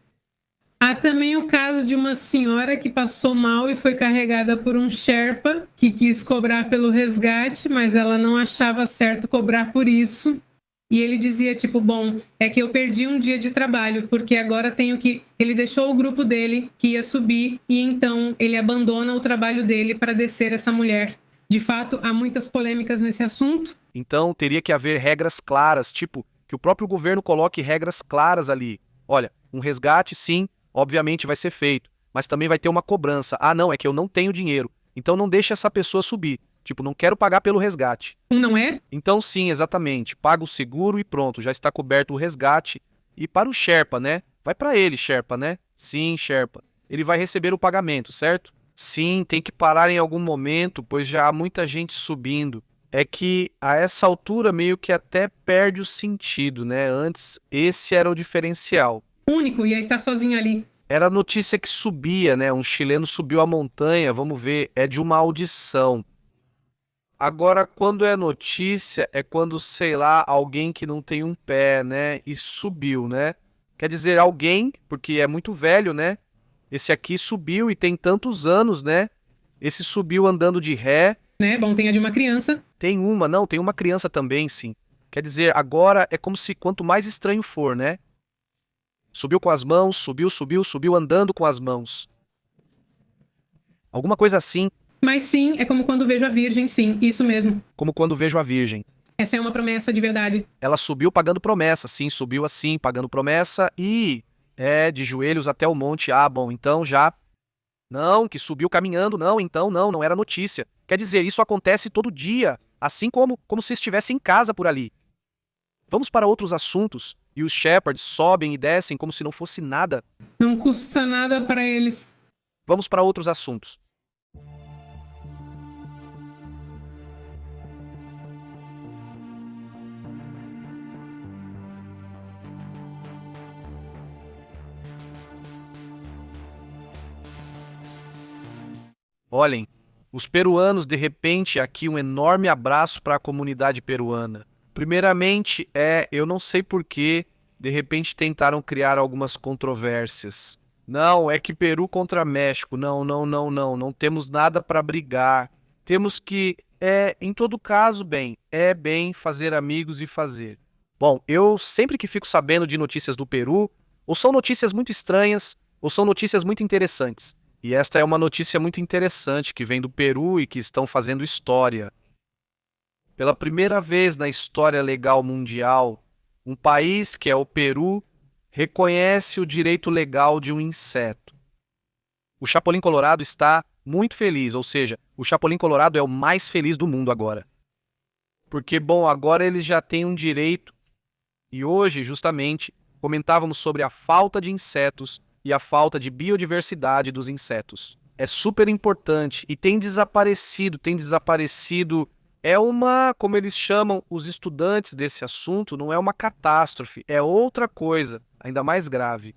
Há também o caso de uma senhora que passou mal e foi carregada por um Sherpa que quis cobrar pelo resgate, mas ela não achava certo cobrar por isso. E ele dizia, tipo, bom, é que eu perdi um dia de trabalho, porque agora tenho que... Ele deixou o grupo dele que ia subir e então ele abandona o trabalho dele para descer essa mulher. De fato, há muitas polêmicas nesse assunto. Então, teria que haver regras claras, tipo, que o próprio governo coloque regras claras ali. Olha, um resgate, sim, obviamente vai ser feito, mas também vai ter uma cobrança. Ah, não, é que eu não tenho dinheiro, então não deixe essa pessoa subir. Tipo, não quero pagar pelo resgate. Não é? Então, sim, exatamente. Paga o seguro e pronto, já está coberto o resgate. E para o Sherpa, né? Vai para ele, Sherpa, né? Sim, Sherpa. Ele vai receber o pagamento, certo? Sim, tem que parar em algum momento, pois já há muita gente subindo. É que a essa altura meio que até perde o sentido, né? Antes, esse era o diferencial. Único, ia estar sozinho ali. Era a notícia que subia, né? Um chileno subiu a montanha, vamos ver, é de uma audição. Agora, quando é notícia, é quando, sei lá, alguém que não tem um pé, né? E subiu, né? Quer dizer, alguém, porque é muito velho, né? Esse aqui subiu e tem tantos anos, né? Esse subiu andando de ré. Né? Bom, tem a de uma criança. Tem uma criança também, sim. Quer dizer, agora é como se quanto mais estranho for, né? Subiu com as mãos, subiu andando com as mãos. Alguma coisa assim. Mas sim, é como quando vejo a Virgem, sim, isso mesmo. Como quando vejo a Virgem. Essa é uma promessa de verdade. Ela subiu pagando promessa, sim, subiu assim, pagando promessa e... de joelhos até o monte. Ah, bom, então já... Não, que subiu caminhando, não, então não era notícia. Quer dizer, isso acontece todo dia, assim como se estivesse em casa por ali. Vamos para outros assuntos, e os shepherds sobem e descem como se não fosse nada. Não custa nada para eles. Vamos para outros assuntos. Olhem, os peruanos, de repente, aqui um enorme abraço para a comunidade peruana. Primeiramente, eu não sei por que, de repente tentaram criar algumas controvérsias. Não, é que Peru contra México, não temos nada para brigar. Temos que, em todo caso, bem fazer amigos e fazer. Bom, eu sempre que fico sabendo de notícias do Peru, ou são notícias muito estranhas, ou são notícias muito interessantes. E esta é uma notícia muito interessante que vem do Peru e que estão fazendo história. Pela primeira vez na história legal mundial, um país, que é o Peru, reconhece o direito legal de um inseto. O Chapolin Colorado está muito feliz, ou seja, o Chapolin Colorado é o mais feliz do mundo agora. Porque, bom, agora eles já têm um direito. E hoje, justamente, comentávamos sobre a falta de insetos e a falta de biodiversidade dos insetos. É super importante e tem desaparecido. É uma, como eles chamam os estudantes desse assunto, não é uma catástrofe, é outra coisa, ainda mais grave.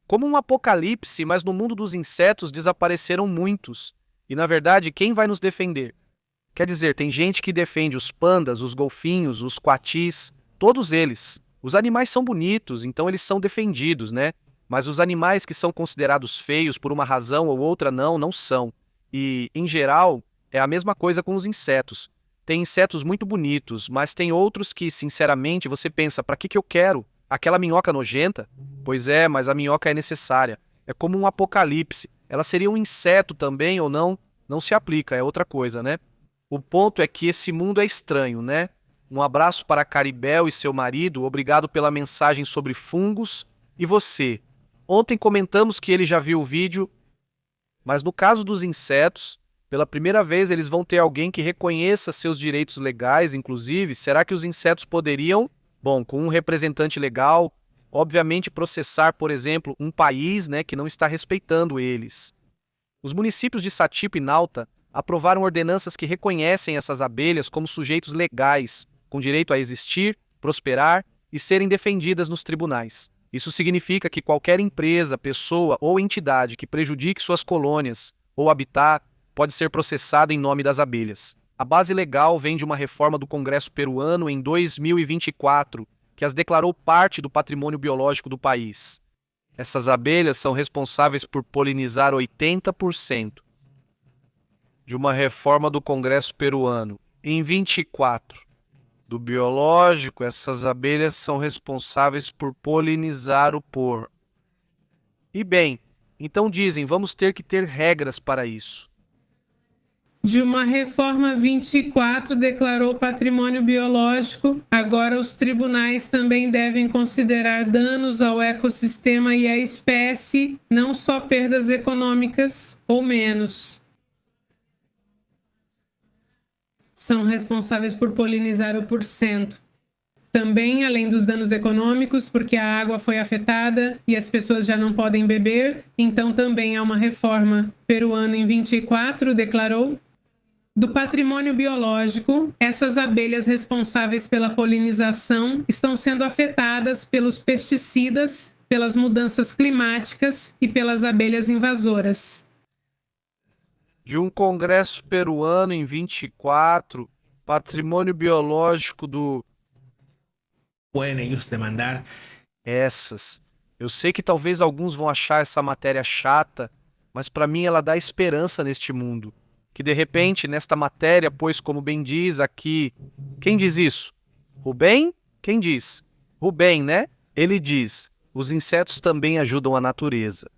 Como um apocalipse, mas no mundo dos insetos desapareceram muitos. E na verdade, quem vai nos defender? Quer dizer, tem gente que defende os pandas, os golfinhos, os coatis, todos eles. Os animais são bonitos, então eles são defendidos, né? Mas os animais que são considerados feios por uma razão ou outra não são. E, em geral, é a mesma coisa com os insetos. Tem insetos muito bonitos, mas tem outros que, sinceramente, você pensa, para que eu quero? Aquela minhoca nojenta? Pois é, mas a minhoca é necessária. É como um apocalipse. Ela seria um inseto também ou não? Não se aplica, é outra coisa, né? O ponto é que esse mundo é estranho, né? Um abraço para Caribel e seu marido, obrigado pela mensagem sobre fungos. E você? Ontem comentamos que ele já viu o vídeo, mas no caso dos insetos, pela primeira vez eles vão ter alguém que reconheça seus direitos legais, inclusive. Será que os insetos poderiam, bom, com um representante legal, obviamente processar, por exemplo, um país, né, que não está respeitando eles? Os municípios de Satipo e Nauta aprovaram ordenanças que reconhecem essas abelhas como sujeitos legais, com direito a existir, prosperar e serem defendidas nos tribunais. Isso significa que qualquer empresa, pessoa ou entidade que prejudique suas colônias ou habitat pode ser processada em nome das abelhas. A base legal vem de uma reforma do Congresso peruano em 2024, que as declarou parte do patrimônio biológico do país. Essas abelhas são responsáveis por polinizar 80%. De uma reforma do Congresso peruano. Em 24, do biológico, essas abelhas são responsáveis por polinizar o por. E bem, então dizem, vamos ter que ter regras para isso. De uma reforma 24 declarou patrimônio biológico, agora os tribunais também devem considerar danos ao ecossistema e à espécie, não só perdas econômicas ou menos. São responsáveis por polinizar o porcento. Também, além dos danos econômicos, porque a água foi afetada e as pessoas já não podem beber, então também há uma reforma peruana em 24 declarou do patrimônio biológico, essas abelhas responsáveis pela polinização estão sendo afetadas pelos pesticidas, pelas mudanças climáticas e pelas abelhas invasoras. De um congresso peruano em 24, patrimônio biológico do... Pueden ellos demandar. Essas. Eu sei que talvez alguns vão achar essa matéria chata, mas para mim ela dá esperança neste mundo. Que de repente, nesta matéria, pois como bem diz aqui... Quem diz isso? Rubem? Quem diz? Rubem, né? Ele diz, os insetos também ajudam a natureza.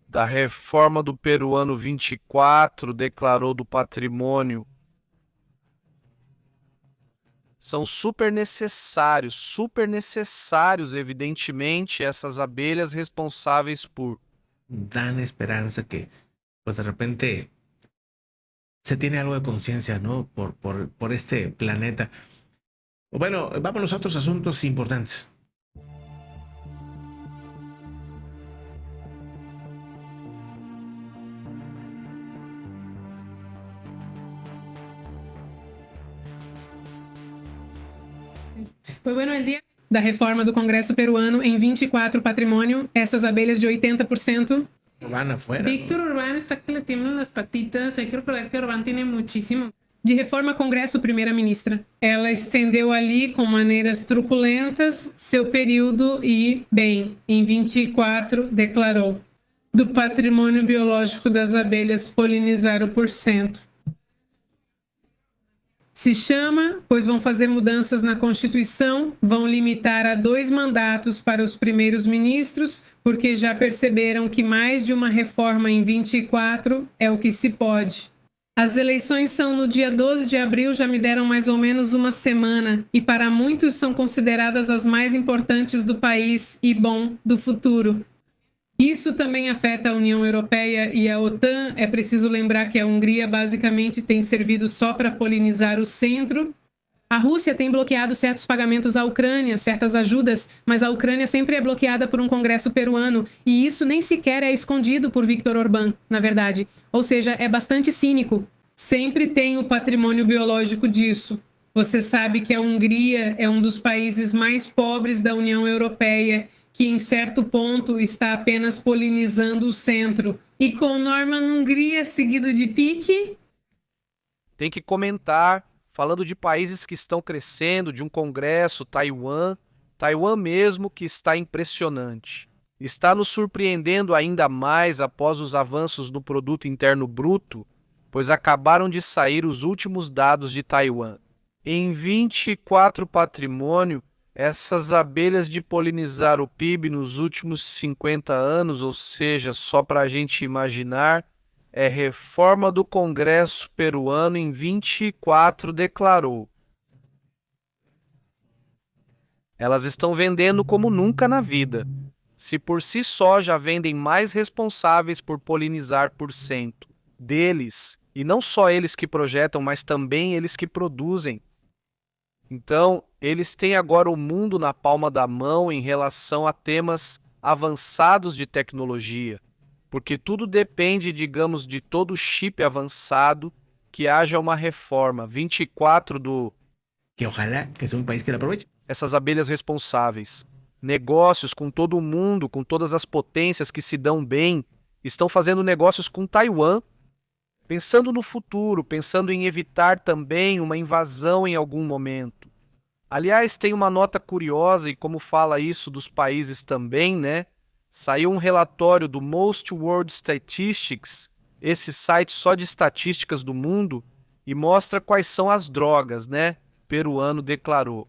Da reforma do peruano 24, declarou do patrimônio. São super necessários, evidentemente, essas abelhas responsáveis por... Dan esperanza que, pues de repente, se tiene algo de conciencia, ¿no? Por este planeta. Bueno, vámonos a otros asuntos importantes. Foi bueno, el día da reforma do Congresso peruano em 24 patrimônio, essas abelhas de 80%. Van afuera. Víctor Orbán está que le tiemblan las patitas. Hay que recordar que Orbán tiene muchísimo. De reforma Congresso, primeira-ministra. Ela estendeu ali com maneiras truculentas seu período e, bem, em 24 declarou do patrimônio biológico das abelhas polinizar o porcento. Se chama, pois vão fazer mudanças na Constituição, vão limitar a 2 mandatos para os primeiros ministros, porque já perceberam que mais de uma reforma em 24 é o que se pode. As eleições são no dia 12 de abril, já me deram mais ou menos uma semana, e para muitos são consideradas as mais importantes do país e, bom, do futuro. Isso também afeta a União Europeia e a OTAN. É preciso lembrar que a Hungria basicamente tem servido só para polinizar o centro. A Rússia tem bloqueado certos pagamentos à Ucrânia, certas ajudas, mas a Ucrânia sempre é bloqueada por um Congresso peruano, e isso nem sequer é escondido por Viktor Orbán, na verdade. Ou seja, é bastante cínico. Sempre tem o patrimônio biológico disso. Você sabe que a Hungria é um dos países mais pobres da União Europeia, que em certo ponto está apenas polinizando o centro. E com Norman Hungria seguido de pique? Tem que comentar, falando de países que estão crescendo, de um congresso, Taiwan, Taiwan mesmo que está impressionante. Está nos surpreendendo ainda mais após os avanços no produto interno bruto, pois acabaram de sair os últimos dados de Taiwan. Em 24 patrimônio, essas abelhas de polinizar o PIB nos últimos 50 anos, ou seja, só para a gente imaginar, reforma do Congresso peruano em 24 declarou. Elas estão vendendo como nunca na vida. Se por si só já vendem mais responsáveis por polinizar por cento deles, e não só eles que projetam, mas também eles que produzem. Então, eles têm agora o mundo na palma da mão em relação a temas avançados de tecnologia, porque tudo depende, digamos, de todo chip avançado, que haja uma reforma. 24 do... Que ojalá que sea un país que la aproveche. Essas abelhas responsáveis. Negócios com todo mundo, com todas as potências que se dão bem, estão fazendo negócios com Taiwan, pensando no futuro, pensando em evitar também uma invasão em algum momento. Aliás, tem uma nota curiosa, e como fala isso dos países também, né? Saiu um relatório do Most World Statistics, esse site só de estatísticas do mundo, e mostra quais são as drogas, né? Peruano declarou.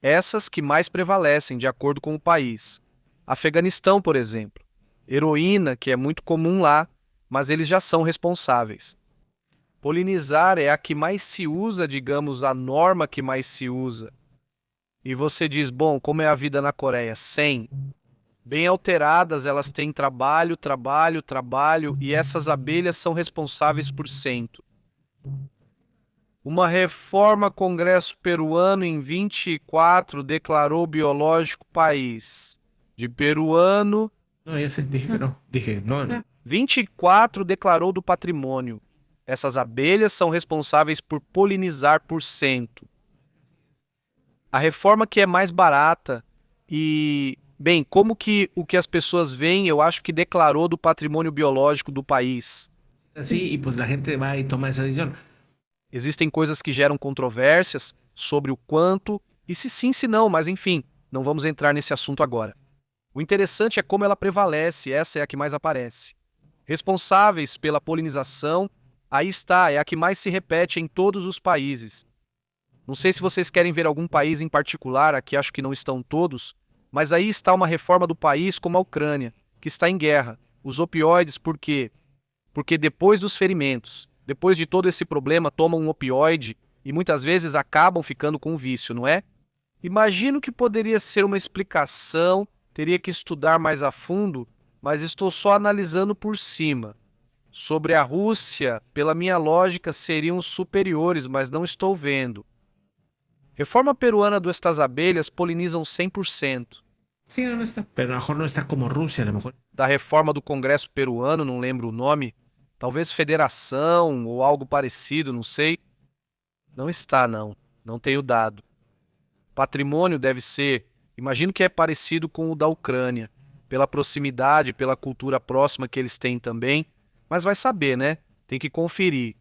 Essas que mais prevalecem, de acordo com o país. Afeganistão, por exemplo. Heroína, que é muito comum lá, mas eles já são responsáveis. Polinizar é a que mais se usa, digamos, a norma que mais se usa. E você diz, bom, como é a vida na Coreia? 100. Bem alteradas, elas têm trabalho, e essas abelhas são responsáveis por cento. Uma reforma Congresso peruano em 24 declarou biológico país. De peruano... No, ya sé, dije, no. 24 declarou do patrimônio. Essas abelhas são responsáveis por polinizar por cento. A reforma que é mais barata e... Bem, como que o que as pessoas veem, eu acho que declarou do patrimônio biológico do país. Sí, y pues la gente va y toma esa decisión. Existem coisas que geram controvérsias sobre o quanto, e se sim, se não, mas enfim, não vamos entrar nesse assunto agora. O interessante é como ela prevalece, essa é a que mais aparece. Responsáveis pela polinização, aí está, é a que mais se repete em todos os países. Não sei se vocês querem ver algum país em particular, aqui acho que não estão todos, mas aí está uma reforma do país como a Ucrânia, que está em guerra. Os opioides, por quê? Porque depois dos ferimentos, depois de todo esse problema, tomam um opioide e muitas vezes acabam ficando com um vício, não é? Imagino que poderia ser uma explicação, teria que estudar mais a fundo, mas estou só analisando por cima. Sobre a Rússia, pela minha lógica, seriam superiores, mas não estou vendo. Reforma peruana do Estas Abelhas polinizam 100%. Sí, no está. Pero a lo mejor no está como Rusia, a lo mejor. Da reforma do Congresso peruano, não lembro o nome, talvez federação ou algo parecido, não sei. Não está, não. Não tenho dado. Patrimônio deve ser, imagino que é parecido com o da Ucrânia, pela proximidade, pela cultura próxima que eles têm também, mas vai saber, né? Tem que conferir.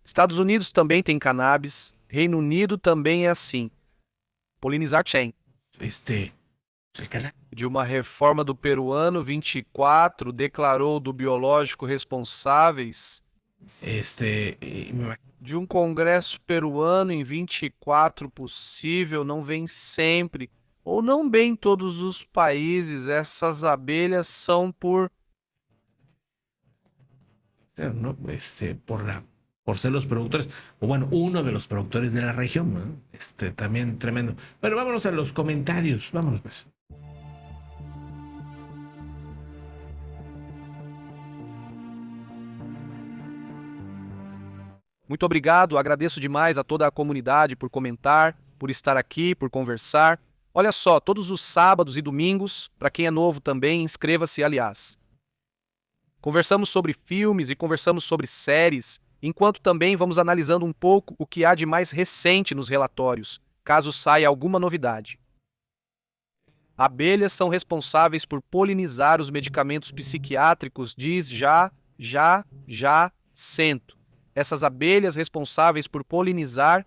Estados Unidos também tem cannabis, Reino Unido também é assim. Polinizar chain. De uma reforma do peruano, 24 declarou do biológico responsáveis. De um congresso peruano em 24 possível, não vem sempre, ou não bem em todos os países. Essas abelhas são por... ¿no? Por ser los productores, o bueno, uno de los productores de la región, ¿no? También tremendo. Bueno, vámonos a los comentarios, vámonos pues. Muito obrigado, agradeço demais a toda a comunidade por comentar, por estar aqui, por conversar. Olha só, todos os sábados e domingos, para quem é novo também, inscreva-se, aliás. Conversamos sobre filmes e conversamos sobre séries, enquanto também vamos analisando um pouco o que há de mais recente nos relatórios, caso saia alguma novidade. Abelhas são responsáveis por polinizar os medicamentos psiquiátricos, diz cento. Essas abelhas responsáveis por polinizar...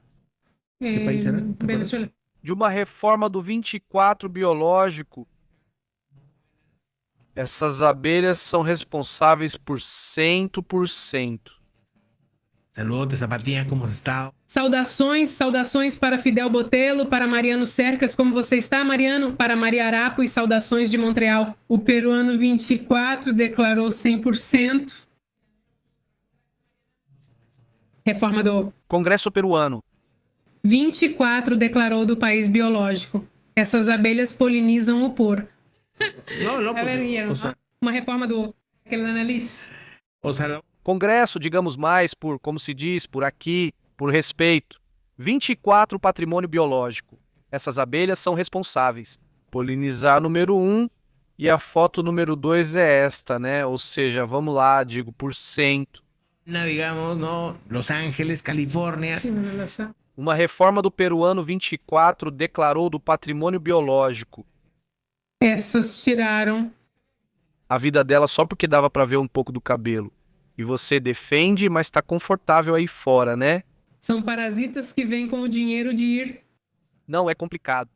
Que país era? Venezuela. de uma reforma do 24 biológico. Essas abelhas são responsáveis por 100%. Saludos, Zapatinha, como está? Saudações para Fidel Botelho, para Mariano Cercas, como você está, Mariano? Para Maria Arapo e saudações de Montreal. O peruano 24 declarou 100%. Reforma do Congresso peruano. 24 declarou do país biológico. Essas abelhas polinizam o por. No, A ver, Guilherme, uma reforma do aquele analista. o sea, Congresso, digamos mais, por, como se diz, por aqui, por respeito. 24 patrimônio biológico. Essas abelhas são responsáveis. Polinizar número 1 e a foto número 2 é esta, né? Ou seja, vamos lá, digo, por cento. digamos, no, Los Ángeles, Califórnia. Uma reforma do peruano 24 declarou do patrimônio biológico. Essas tiraram. A vida dela só porque dava pra ver um pouco do cabelo. E você defende, mas tá confortável aí fora, né? São parasitas que vêm com o dinheiro de ir. Não é complicado.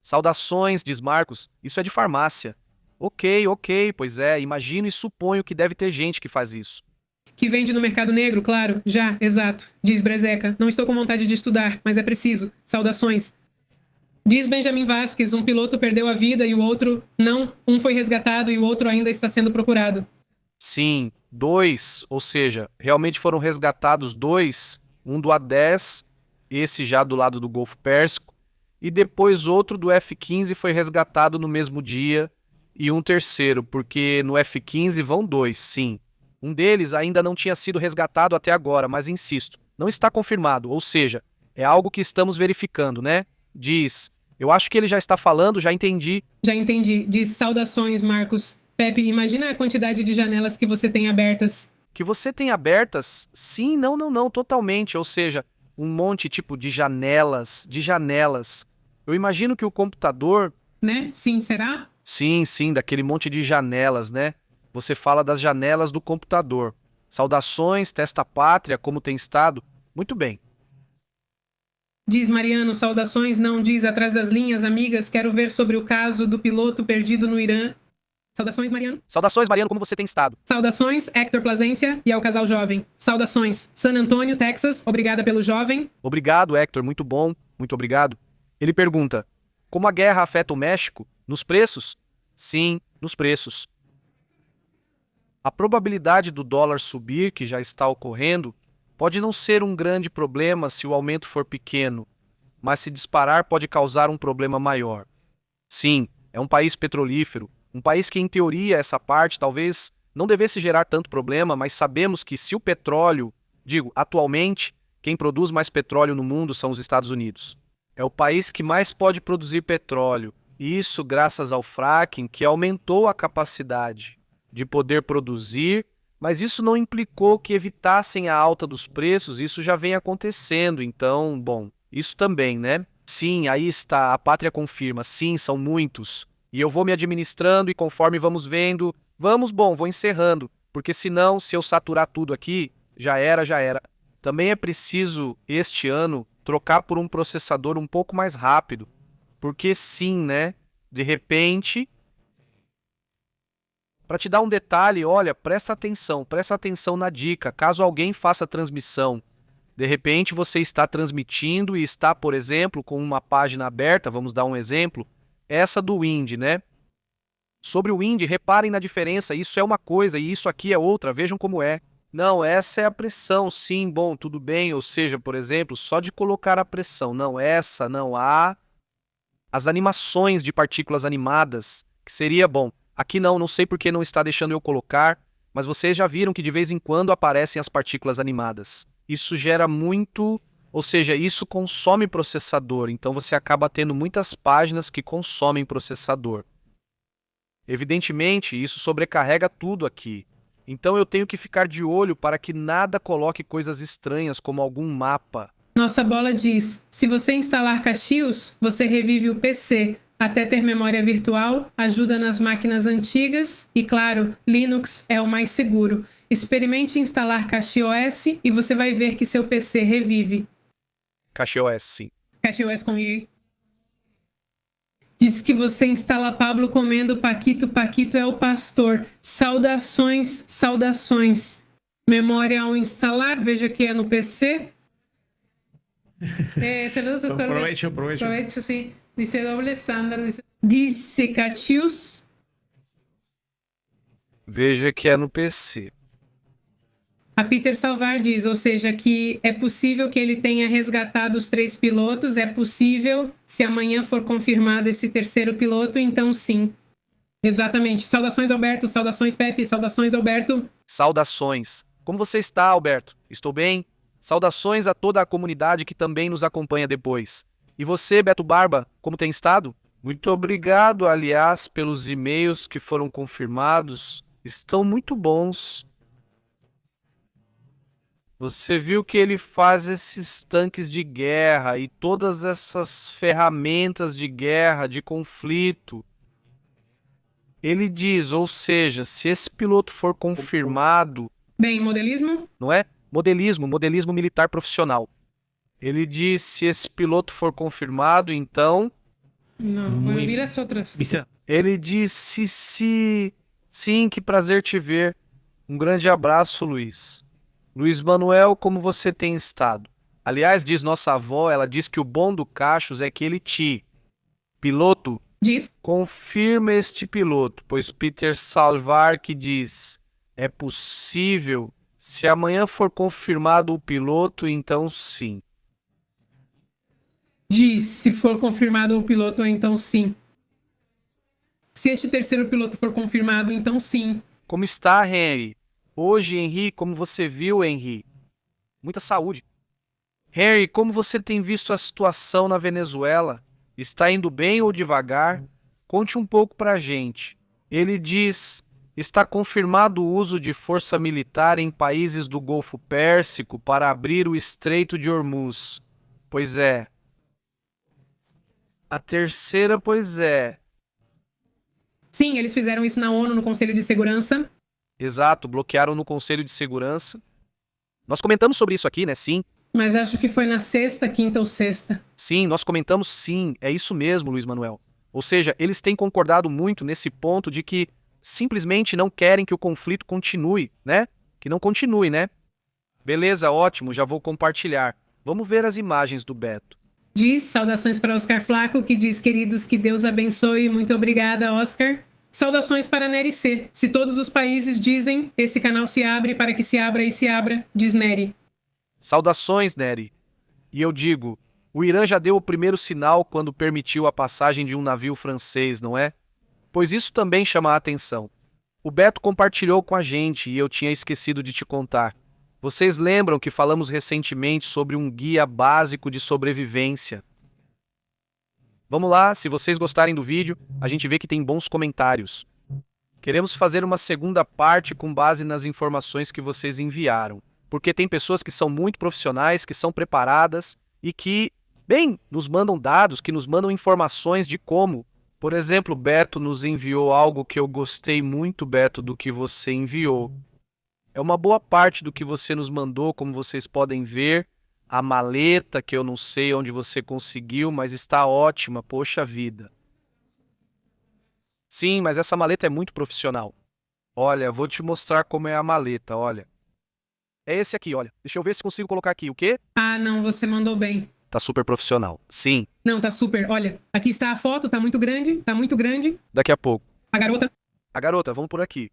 Saudações, diz Marcos. Isso é de farmácia. Ok, pois é. Imagino e suponho que deve ter gente que faz isso. Que vende no mercado negro, claro. Já, exato. Diz Brezeca. Não estou com vontade de estudar, mas é preciso. Saudações. Diz Benjamin Vasquez, um piloto perdeu a vida e o outro não. Um foi resgatado e o outro ainda está sendo procurado. Sim, 2, ou seja, realmente foram resgatados 2, um do A-10, esse já do lado do Golfo Pérsico, e depois outro do F-15 foi resgatado no mesmo dia, e um terceiro, porque no F-15 vão 2, sim. Um deles ainda não tinha sido resgatado até agora, mas insisto, não está confirmado, ou seja, é algo que estamos verificando, né? Diz, eu acho que ele já está falando, já entendi. Já entendi. Diz saudações, Marcos. Pepe, imagina a quantidade de janelas que você tem abertas. Que você tem abertas? Sim, não, totalmente. Ou seja, um monte tipo de janelas. Eu imagino que o computador... Né? Sim, será? Sim, daquele monte de janelas, né? Você fala das janelas do computador. Saudações, testa pátria, como tem estado? Muito bem. Diz Mariano, saudações, não diz atrás das linhas, amigas, quero ver sobre o caso do piloto perdido no Irã. Saudações, Mariano. Saudações, Mariano, como você tem estado? Saudações, Hector Plasência e ao casal jovem. Saudações, San Antonio, Texas, obrigada pelo jovem. Obrigado, Hector, muito bom, muito obrigado. Ele pergunta, como a guerra afeta o México? Nos preços? Sim, nos preços. A probabilidade do dólar subir, que já está ocorrendo, pode não ser um grande problema se o aumento for pequeno, mas se disparar pode causar um problema maior. Sim, é um país petrolífero, um país que, em teoria, essa parte talvez não devesse gerar tanto problema, mas sabemos que se o petróleo, atualmente, quem produz mais petróleo no mundo são os Estados Unidos. É o país que mais pode produzir petróleo, e isso graças ao fracking, que aumentou a capacidade de poder produzir, mas isso não implicou que evitassem a alta dos preços, isso já vem acontecendo, então, bom, isso também, né? Sim, aí está, a pátria confirma, sim, são muitos. E eu vou me administrando e conforme vamos vendo, vou encerrando, porque senão, se eu saturar tudo aqui, já era. Também é preciso, este ano, trocar por um processador um pouco mais rápido, porque sim, né? De repente, para te dar um detalhe, olha, presta atenção na dica, caso alguém faça transmissão, de repente você está transmitindo e está, por exemplo, com uma página aberta, vamos dar um exemplo, essa do Wind, né? Sobre o Wind, reparem na diferença, isso é uma coisa e isso aqui é outra, vejam como é. Não, essa é a pressão, sim, bom, tudo bem, ou seja, por exemplo, só de colocar a pressão, não, essa, não, as animações de partículas animadas, que seria, bom, aqui não sei porque não está deixando eu colocar, mas vocês já viram que de vez em quando aparecem as partículas animadas. Isso gera muito... Ou seja, isso consome processador, então você acaba tendo muitas páginas que consomem processador. Evidentemente, isso sobrecarrega tudo aqui. Então eu tenho que ficar de olho para que nada coloque coisas estranhas como algum mapa. Nossa bola diz, se você instalar cachios, você revive o PC. Até ter memória virtual, ajuda nas máquinas antigas e, claro, Linux é o mais seguro. Experimente instalar CacheOS e você vai ver que seu PC revive. CacheOS, sim. cachorro é comigo. Diz que você instala Pablo comendo Paquito. Paquito é o pastor. Saudações, saudações. Memória ao instalar, veja que é no PC. Saludos, doctor. Aprovecho. Aprovecho, sim. Dice doble estándar. Dice Catius. Veja que é no PC. A Peter Salvar diz, ou seja, que é possível que ele tenha resgatado os 3 pilotos, é possível, se amanhã for confirmado esse terceiro piloto, então sim. Exatamente. Saudações, Alberto. Saudações, Pepe. Saudações, Alberto. Saudações. Como você está, Alberto? Estou bem? Saudações a toda a comunidade que também nos acompanha depois. E você, Beto Barba, como tem estado? Muito obrigado, aliás, pelos e-mails que foram confirmados. Estão muito bons. Você viu que ele faz esses tanques de guerra e todas essas ferramentas de guerra, de conflito. Ele diz, ou seja, se esse piloto for confirmado... Bem, modelismo? Não é? Modelismo militar profissional. Ele diz, se esse piloto for confirmado, então... Não, bueno, vi as outras. Ele disse, sim, que prazer te ver. Um grande abraço, Luiz. Luiz Manuel, como você tem estado? Aliás, diz nossa avó, ela diz que o bom do Cachos é que ele piloto, diz, confirma este piloto, pois Peter Salvar que diz, é possível, se amanhã for confirmado o piloto, então sim. Diz, se for confirmado o piloto, então sim. Se este terceiro piloto for confirmado, então sim. Como está, Henry? Hoje, Henry, como você viu, Henry? Muita saúde. Henry, como você tem visto a situação na Venezuela? Está indo bem ou devagar? Conte um pouco pra gente. Ele diz, está confirmado o uso de força militar em países do Golfo Pérsico para abrir o Estreito de Hormuz. Pois é. A terceira, pois é. Sim, eles fizeram isso na ONU, no Conselho de Segurança. Exato, bloquearam no Conselho de Segurança. Nós comentamos sobre isso aqui, né? Sim. Mas acho que foi na sexta, quinta ou sexta. Sim, nós comentamos sim. É isso mesmo, Luiz Manuel. Ou seja, eles têm concordado muito nesse ponto de que simplesmente não querem que o conflito continue, né? Que não continue, né? Beleza, ótimo, já vou compartilhar. Vamos ver as imagens do Beto. Diz, saudações para Oscar Flaco, que diz, queridos, que Deus abençoe. Muito obrigada, Oscar. Saudações para Nery C. Se todos os países dizem, esse canal se abre para que se abra e se abra, diz Nery. Saudações, Nery. E eu digo, o Irã já deu o primeiro sinal quando permitiu a passagem de um navio francês, não é? Pois isso também chama a atenção. O Beto compartilhou com a gente e eu tinha esquecido de te contar. Vocês lembram que falamos recentemente sobre um guia básico de sobrevivência? Vamos lá, se vocês gostarem do vídeo, a gente vê que tem bons comentários. Queremos fazer uma segunda parte com base nas informações que vocês enviaram, porque tem pessoas que são muito profissionais, que são preparadas e que, bem, nos mandam dados, que nos mandam informações de como. Por exemplo, Beto nos enviou algo que eu gostei muito, Beto, do que você enviou. É uma boa parte do que você nos mandou, como vocês podem ver. A maleta, que eu não sei onde você conseguiu, mas está ótima, poxa vida. Sim, mas essa maleta é muito profissional. Olha, vou te mostrar como é a maleta, olha. É esse aqui, olha. Deixa eu ver se consigo colocar aqui. O quê? Ah, não, você mandou bem. Tá super profissional. Sim. Não, tá super. Olha, aqui está a foto, tá muito grande, tá muito grande. Daqui a pouco. A garota. A garota, vamos por aqui.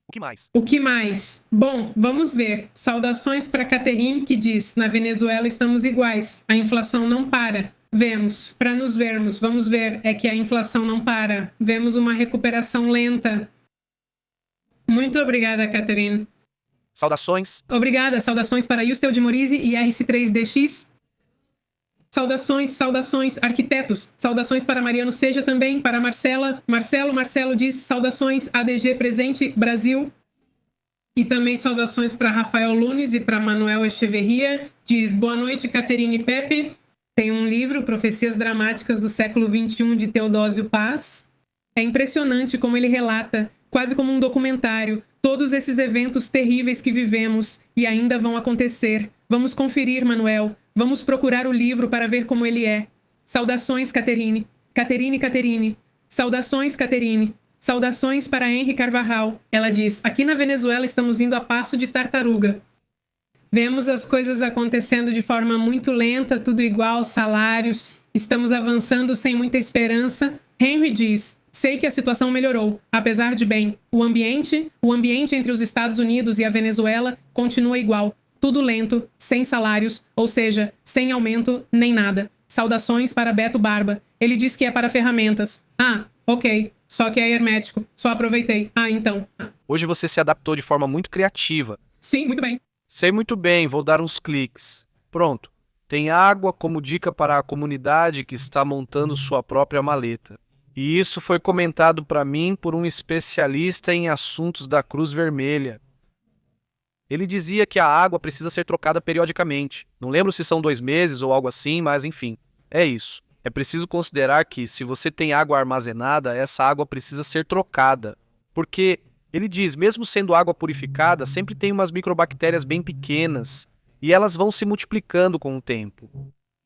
O que mais? O que mais? Bom, vamos ver. Saudações para Caterine, que diz, na Venezuela estamos iguais, a inflação não para. Vemos, para nos vermos, vamos ver, é que a inflação não para. Vemos uma recuperação lenta. Muito obrigada, Caterine. Saudações. Obrigada, saudações para Yustel de Morize e RC3DX. Saudações, saudações, arquitetos. Saudações para Mariano Seja também, para Marcela. Marcelo diz saudações, ADG presente, Brasil. E também saudações para Rafael Lunes e para Manuel Echeverria. Diz boa noite, Caterine e Pepe. Tem um livro, Profecias Dramáticas do Século XXI, de Teodósio Paz. É impressionante como ele relata, quase como um documentário, todos esses eventos terríveis que vivemos e ainda vão acontecer. Vamos conferir, Manuel. Vamos procurar o livro para ver como ele é. Saudações, Caterine. Caterine. Saudações, Caterine. Saudações para Henry Carvajal. Ela diz, aqui na Venezuela estamos indo a passo de tartaruga. Vemos as coisas acontecendo de forma muito lenta, tudo igual, salários. Estamos avançando sem muita esperança. Henry diz, sei que a situação melhorou, apesar de bem. O ambiente entre os Estados Unidos e a Venezuela continua igual. Tudo lento, sem salários, ou seja, sem aumento nem nada. Saudações para Beto Barba. Ele diz que é para ferramentas. Ah, ok. Só que é hermético. Só aproveitei. Ah, então. Hoje você se adaptou de forma muito criativa. Sim, muito bem. Sei muito bem, vou dar uns cliques. Pronto. Tem água como dica para a comunidade que está montando sua própria maleta. E isso foi comentado para mim por um especialista em assuntos da Cruz Vermelha. Ele dizia que a água precisa ser trocada periodicamente. Não lembro se são 2 meses ou algo assim, mas enfim, é isso. É preciso considerar que, se você tem água armazenada, essa água precisa ser trocada. Porque, ele diz, mesmo sendo água purificada, sempre tem umas microbactérias bem pequenas, e elas vão se multiplicando com o tempo.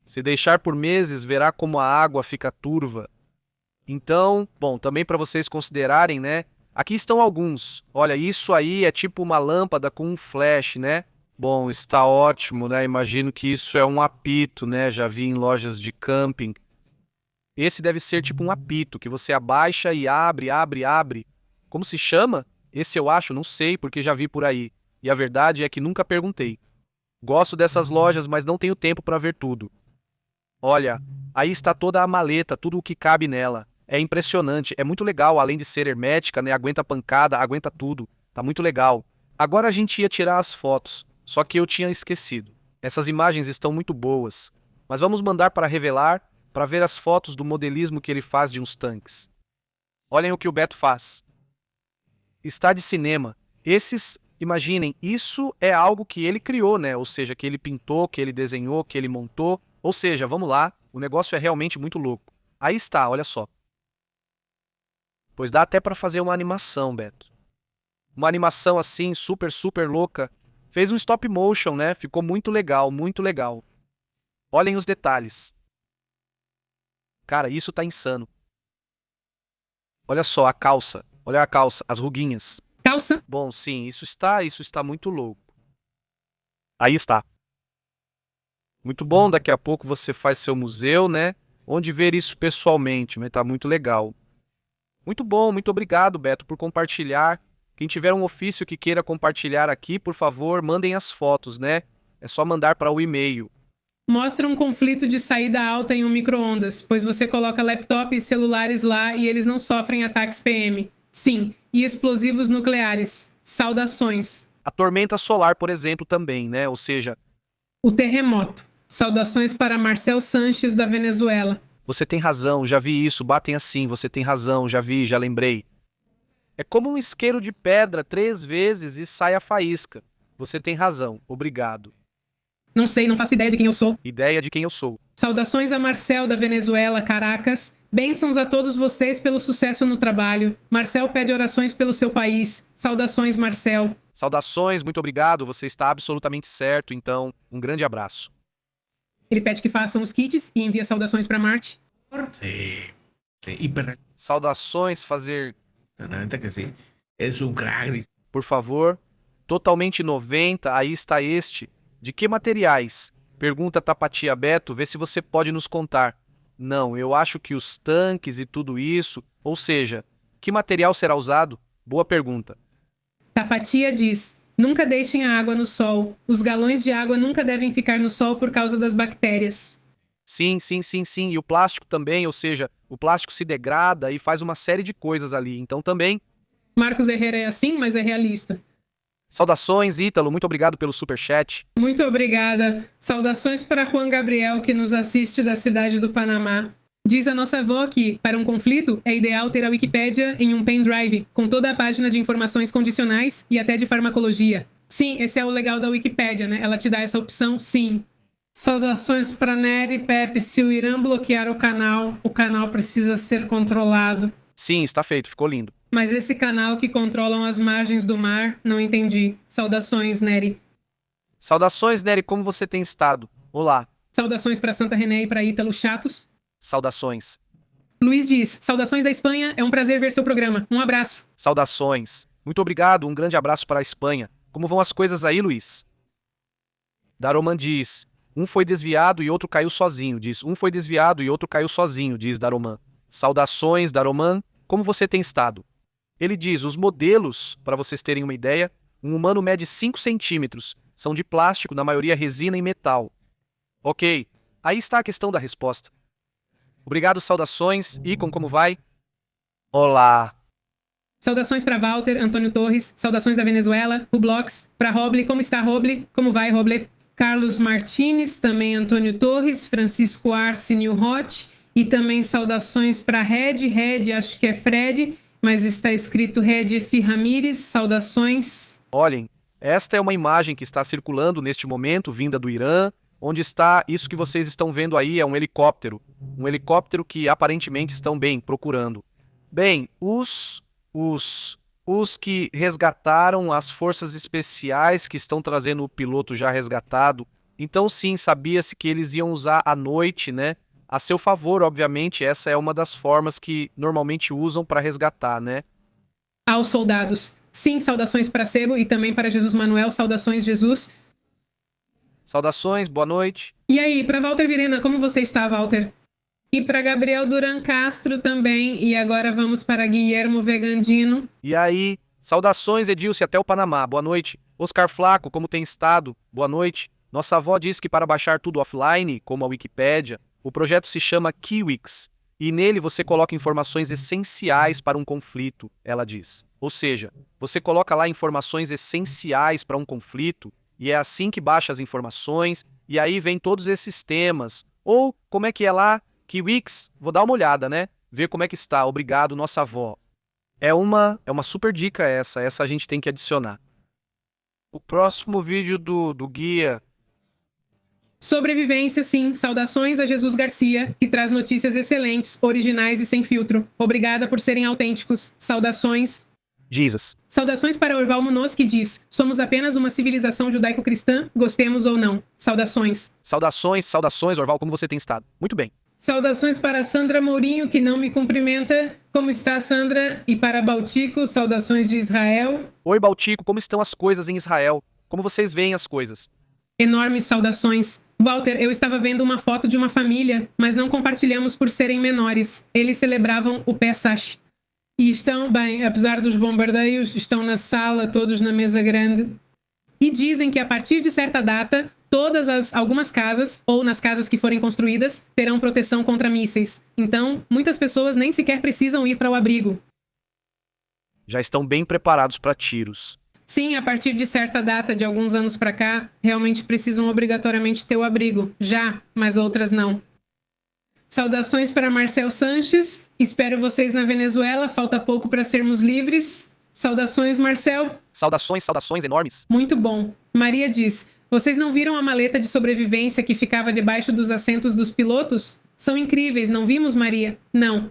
Se deixar por meses, verá como a água fica turva. Então, bom, também para vocês considerarem, né? Aqui estão alguns. Olha, isso aí é tipo uma lâmpada com um flash, né? Bom, está ótimo, né? Imagino que isso é um apito, né? Já vi em lojas de camping. Esse deve ser tipo um apito, que você abaixa e abre. Como se chama? Esse eu acho, não sei, porque já vi por aí. E a verdade é que nunca perguntei. Gosto dessas lojas, mas não tenho tempo para ver tudo. Olha, aí está toda a maleta, tudo o que cabe nela. É impressionante, é muito legal, além de ser hermética, né? Aguenta pancada, aguenta tudo. Tá muito legal. Agora a gente ia tirar as fotos, só que eu tinha esquecido. Essas imagens estão muito boas, mas vamos mandar para revelar, para ver as fotos do modelismo que ele faz de uns tanques. Olhem o que o Beto faz. Está de cinema. Imaginem, isso é algo que ele criou, né? Ou seja, que ele pintou, que ele desenhou, que ele montou. Ou seja, vamos lá, o negócio é realmente muito louco. Aí está, olha só. Pois dá até para fazer uma animação, Beto. Uma animação assim, super louca. Fez um stop motion, né? Ficou muito legal, muito legal. Olhem os detalhes. Cara, isso tá insano. Olha só a calça. Olha a calça, as ruguinhas. Calça? Bom, sim, isso está muito louco. Aí está. Muito bom, daqui a pouco você faz seu museu, né? Onde ver isso pessoalmente, mas tá muito legal. Muito bom, muito obrigado, Beto, por compartilhar. Quem tiver um ofício que queira compartilhar aqui, por favor, mandem as fotos, né? É só mandar para o e-mail. Mostra um conflito de saída alta em um micro-ondas, pois você coloca laptop e celulares lá e eles não sofrem ataques PM. Sim, e explosivos nucleares. Saudações. A tormenta solar, por exemplo, também, né? Ou seja, o terremoto. Saudações para Marcel Sanches, da Venezuela. Você tem razão, já vi isso, batem assim, você tem razão, já vi, já lembrei. É como um isqueiro de pedra 3 vezes e sai a faísca. Você tem razão, obrigado. Não sei, não faço ideia de quem eu sou. Ideia de quem eu sou. Saudações a Marcel, da Venezuela, Caracas. Bênçãos a todos vocês pelo sucesso no trabalho. Marcel pede orações pelo seu país. Saudações, Marcel. Saudações, muito obrigado, você está absolutamente certo, então, um grande abraço. Ele pede que façam os kits e envia saudações para Marte. Saudações, fazer... Que sim. É um crack. Por favor. Totalmente 90, aí está este. De que materiais? Pergunta Tapatia Beto, vê se você pode nos contar. Não, eu acho que os tanques e tudo isso... Ou seja, que material será usado? Boa pergunta. Tapatia diz... Nunca deixem a água no sol. Os galões de água nunca devem ficar no sol por causa das bactérias. Sim. E o plástico também, ou seja, o plástico se degrada e faz uma série de coisas ali. Então também... Marcos Herrera é assim, mas é realista. Saudações, Ítalo. Muito obrigado pelo superchat. Muito obrigada. Saudações para Juan Gabriel, que nos assiste da cidade do Panamá. Diz a nossa avó que, para um conflito, é ideal ter a Wikipédia em um pendrive, com toda a página de informações condicionais e até de farmacologia. Sim, esse é o legal da Wikipédia, né? Ela te dá essa opção, sim. Saudações para Nery e Pepe. Se o Irã bloquear o canal precisa ser controlado. Sim, está feito, ficou lindo. Mas esse canal que controlam as margens do mar, não entendi. Saudações, Nery. Saudações, Nery, como você tem estado? Olá. Saudações para Santa René e para Ítalo Chatos. Saudações. Luiz diz, saudações da Espanha, é um prazer ver seu programa. Um abraço. Saudações. Muito obrigado, um grande abraço para a Espanha. Como vão as coisas aí, Luiz? Daroman diz, um foi desviado e outro caiu sozinho. Diz, um foi desviado e outro caiu sozinho, diz Daroman. Saudações, Daroman. Como você tem estado? Ele diz, os modelos, para vocês terem uma ideia, um humano mede 5 centímetros. São de plástico, na maioria resina e metal. Ok, aí está a questão da resposta. Obrigado, saudações. Icon, como vai? Olá. Saudações para Walter, Antônio Torres, saudações da Venezuela, Rublox, para Roble, como está Roble? Como vai, Roble? Carlos Martins, também Antônio Torres, Francisco Arce New Hot, e também saudações para Red, acho que é Fred, mas está escrito Red F. Ramírez, saudações. Olhem, esta é uma imagem que está circulando neste momento, vinda do Irã, onde está isso que vocês estão vendo aí, é um helicóptero. Um helicóptero que aparentemente estão bem, procurando. Bem, os que resgataram as forças especiais que estão trazendo o piloto já resgatado, então sim, sabia-se que eles iam usar a noite, né? A seu favor, obviamente, essa é uma das formas que normalmente usam para resgatar, né? Aos soldados, sim, saudações para Sebo e também para Jesus Manuel, saudações Jesus. Saudações, boa noite. E aí, para Walter Virena, como você está, Walter? E para Gabriel Duran Castro também, e agora vamos para Guilhermo Vegandino. E aí, saudações, Edilce, até o Panamá, boa noite. Oscar Flaco, como tem estado? Boa noite. Nossa avó disse que para baixar tudo offline, como a Wikipédia, o projeto se chama Kiwix, e nele você coloca informações essenciais para um conflito, ela diz. Ou seja, você coloca lá informações essenciais para um conflito, e é assim que baixa as informações, e aí vem todos esses temas. Ou, como é que é lá? Kiwix, vou dar uma olhada, né? Ver como é que está. Obrigado, nossa avó. É uma super dica essa a gente tem que adicionar. O próximo vídeo do guia. Sobrevivência, sim. Saudações a Jesus Garcia, que traz notícias excelentes, originais e sem filtro. Obrigada por serem autênticos. Saudações. Jesus. Saudações para Orval Munoz, que diz, somos apenas uma civilização judaico-cristã, gostemos ou não. Saudações. Saudações, Orval, como você tem estado? Muito bem. Saudações para Sandra Mourinho, que não me cumprimenta. Como está, Sandra? E para Baltico, saudações de Israel. Oi, Baltico, como estão as coisas em Israel? Como vocês veem as coisas? Enormes saudações. Walter, eu estava vendo uma foto de uma família, mas não compartilhamos por serem menores. Eles celebravam o Pesach. E estão, bem, apesar dos bombardeios, estão na sala, todos na mesa grande. E dizem que a partir de certa data, algumas casas, ou nas casas que forem construídas, terão proteção contra mísseis. Então, muitas pessoas nem sequer precisam ir para o abrigo. Já estão bem preparados para tiros. Sim, a partir de certa data, de alguns anos para cá, realmente precisam obrigatoriamente ter o abrigo. Já, mas outras não. Saudações para Marcel Sanches. Espero vocês na Venezuela. Falta pouco para sermos livres. Saudações, Marcel. Saudações enormes. Muito bom. Maria diz, vocês não viram a maleta de sobrevivência que ficava debaixo dos assentos dos pilotos? São incríveis, não vimos, Maria? Não.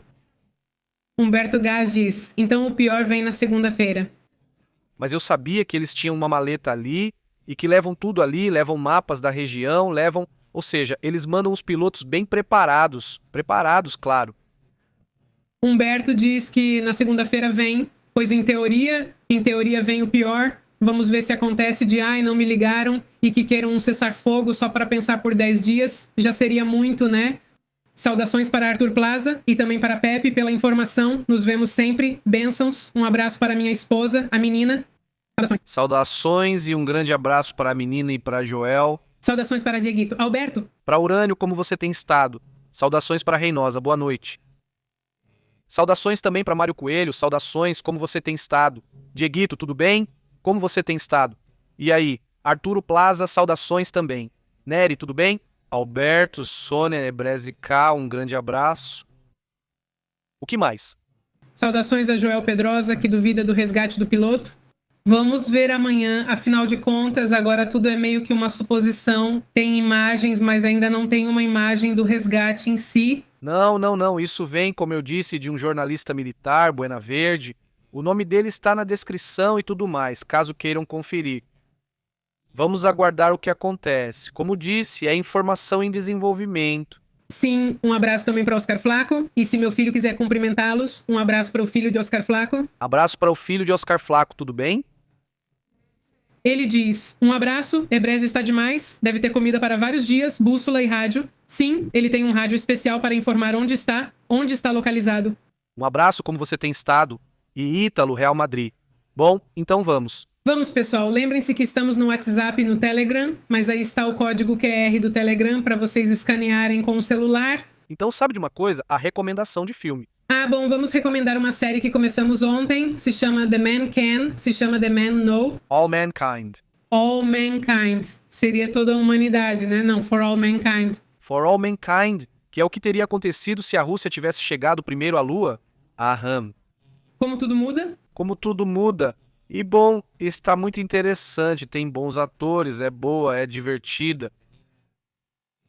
Humberto Gás diz, então o pior vem na segunda-feira. Mas eu sabia que eles tinham uma maleta ali e que levam tudo ali, levam mapas da região, ou seja, eles mandam os pilotos bem preparados, claro. Humberto diz que na segunda-feira vem, pois em teoria vem o pior. Vamos ver se acontece de não me ligaram e que queiram um cessar-fogo só para pensar por 10 dias. Já seria muito, né? Saudações para Arthur Plaza e também para Pepe pela informação. Nos vemos sempre. Bênçãos. Um abraço para minha esposa, a menina. Saudações e um grande abraço para a menina e para Joel. Saudações para Dieguito. Alberto. Para Urânio, como você tem estado? Saudações para Reinosa, boa noite. Saudações também para Mário Coelho. Saudações, como você tem estado? Dieguito, tudo bem? Como você tem estado? E aí? Arturo Plaza, saudações também. Nery, tudo bem? Alberto, Sônia, Ebreze K, um grande abraço. O que mais? Saudações a Joel Pedrosa, que duvida do resgate do piloto. Vamos ver amanhã, afinal de contas, agora tudo é meio que uma suposição. Tem imagens, mas ainda não tem uma imagem do resgate em si. Não, isso vem, como eu disse, de um jornalista militar, Buena Verde. O nome dele está na descrição e tudo mais, caso queiram conferir. Vamos aguardar o que acontece. Como disse, é informação em desenvolvimento. Sim, um abraço também para Oscar Flaco. E se meu filho quiser cumprimentá-los, um abraço para o filho de Oscar Flaco. Abraço para o filho de Oscar Flaco, tudo bem? Ele diz, um abraço, Ebreza está demais, deve ter comida para vários dias, bússola e rádio. Sim, ele tem um rádio especial para informar onde está localizado. Um abraço, como você tem estado? E Ítalo, Real Madrid. Bom, então vamos. Vamos, pessoal, lembrem-se que estamos no WhatsApp e no Telegram, mas aí está o código QR do Telegram para vocês escanearem com o celular. Então sabe de uma coisa? A recomendação de filme. Ah, bom, vamos recomendar uma série que começamos ontem, se chama The Man Can, se chama The Man No. All Mankind. All Mankind, seria toda a humanidade, né? Não, For All Mankind. For All Mankind, que é o que teria acontecido se a Rússia tivesse chegado primeiro à Lua? Aham. Como tudo muda? Como tudo muda. E bom, está muito interessante, tem bons atores, é boa, é divertida.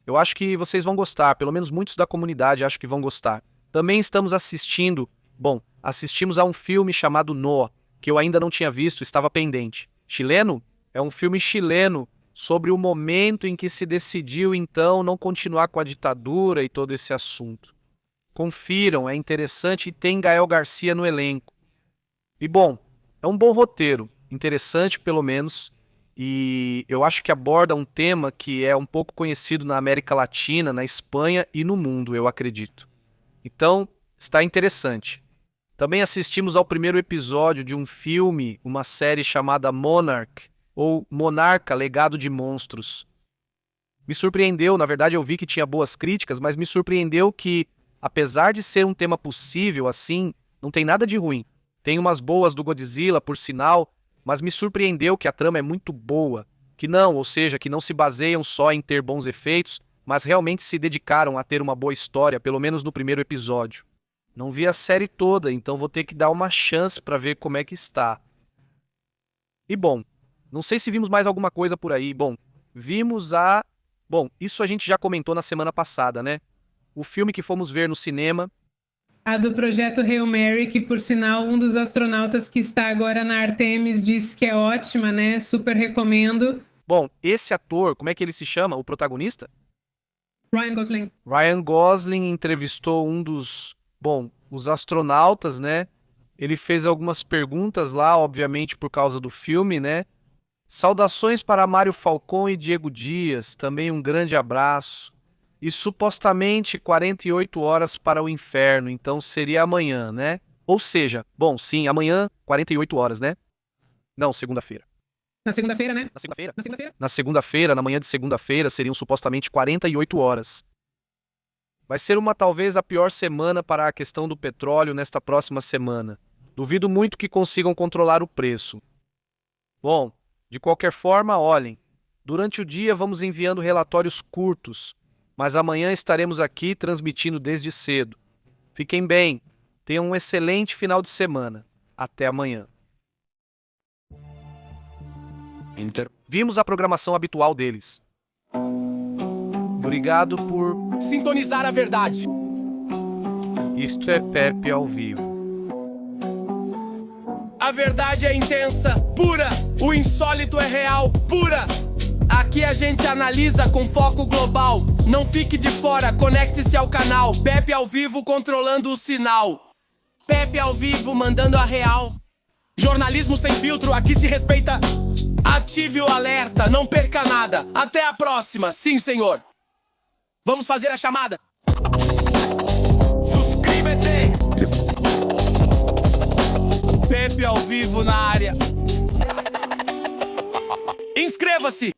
Eu acho que vocês vão gostar, pelo menos muitos da comunidade acho que vão gostar. Também estamos assistimos a um filme chamado Noah, que eu ainda não tinha visto, estava pendente. Chileno? É um filme chileno sobre o momento em que se decidiu, então, não continuar com a ditadura e todo esse assunto. Confiram, é interessante e tem Gael Garcia no elenco. E bom, é um bom roteiro, interessante pelo menos, e eu acho que aborda um tema que é um pouco conhecido na América Latina, na Espanha e no mundo, eu acredito. Então, está interessante. Também assistimos ao primeiro episódio de um filme, uma série chamada Monarch, ou Monarca, Legado de Monstros. Me surpreendeu, na verdade eu vi que tinha boas críticas, mas me surpreendeu que, apesar de ser um tema possível assim, não tem nada de ruim. Tem umas boas do Godzilla, por sinal, mas me surpreendeu que a trama é muito boa. Que não se baseiam só em ter bons efeitos, mas realmente se dedicaram a ter uma boa história, pelo menos no primeiro episódio. Não vi a série toda, então vou ter que dar uma chance para ver como é que está. E bom, não sei se vimos mais alguma coisa por aí. Bom, isso a gente já comentou na semana passada, né? O filme que fomos ver no cinema. A do projeto Hail Mary, que por sinal um dos astronautas que está agora na Artemis disse que é ótima, né? Super recomendo. Bom, esse ator, como é que ele se chama? O protagonista? Ryan Gosling. Ryan Gosling entrevistou os astronautas, né? Ele fez algumas perguntas lá, obviamente por causa do filme, né? Saudações para Mário Falcon e Diego Dias, também um grande abraço. E supostamente 48 horas para o inferno, então seria amanhã, né? Ou seja, sim, amanhã, 48 horas, né? Não, segunda-feira. Na segunda-feira, né? Na segunda-feira? Na segunda-feira, na manhã de segunda-feira, seriam supostamente 48 horas. Vai ser talvez a pior semana para a questão do petróleo nesta próxima semana. Duvido muito que consigam controlar o preço. Bom, de qualquer forma, olhem. Durante o dia vamos enviando relatórios curtos, mas amanhã estaremos aqui transmitindo desde cedo. Fiquem bem, tenham um excelente final de semana. Até amanhã. Vimos a programação habitual deles. Obrigado por sintonizar a verdade. Isto é Pepe ao vivo. A verdade é intensa, pura. O insólito é real, pura. Aqui a gente analisa com foco global. Não fique de fora, conecte-se ao canal. Pepe ao vivo controlando o sinal. Pepe ao vivo mandando a real. Jornalismo sem filtro, aqui se respeita. Ative o alerta, não perca nada. Até a próxima, sim senhor. Vamos fazer a chamada. Suscríbete. Pepe ao vivo na área. Inscreva-se.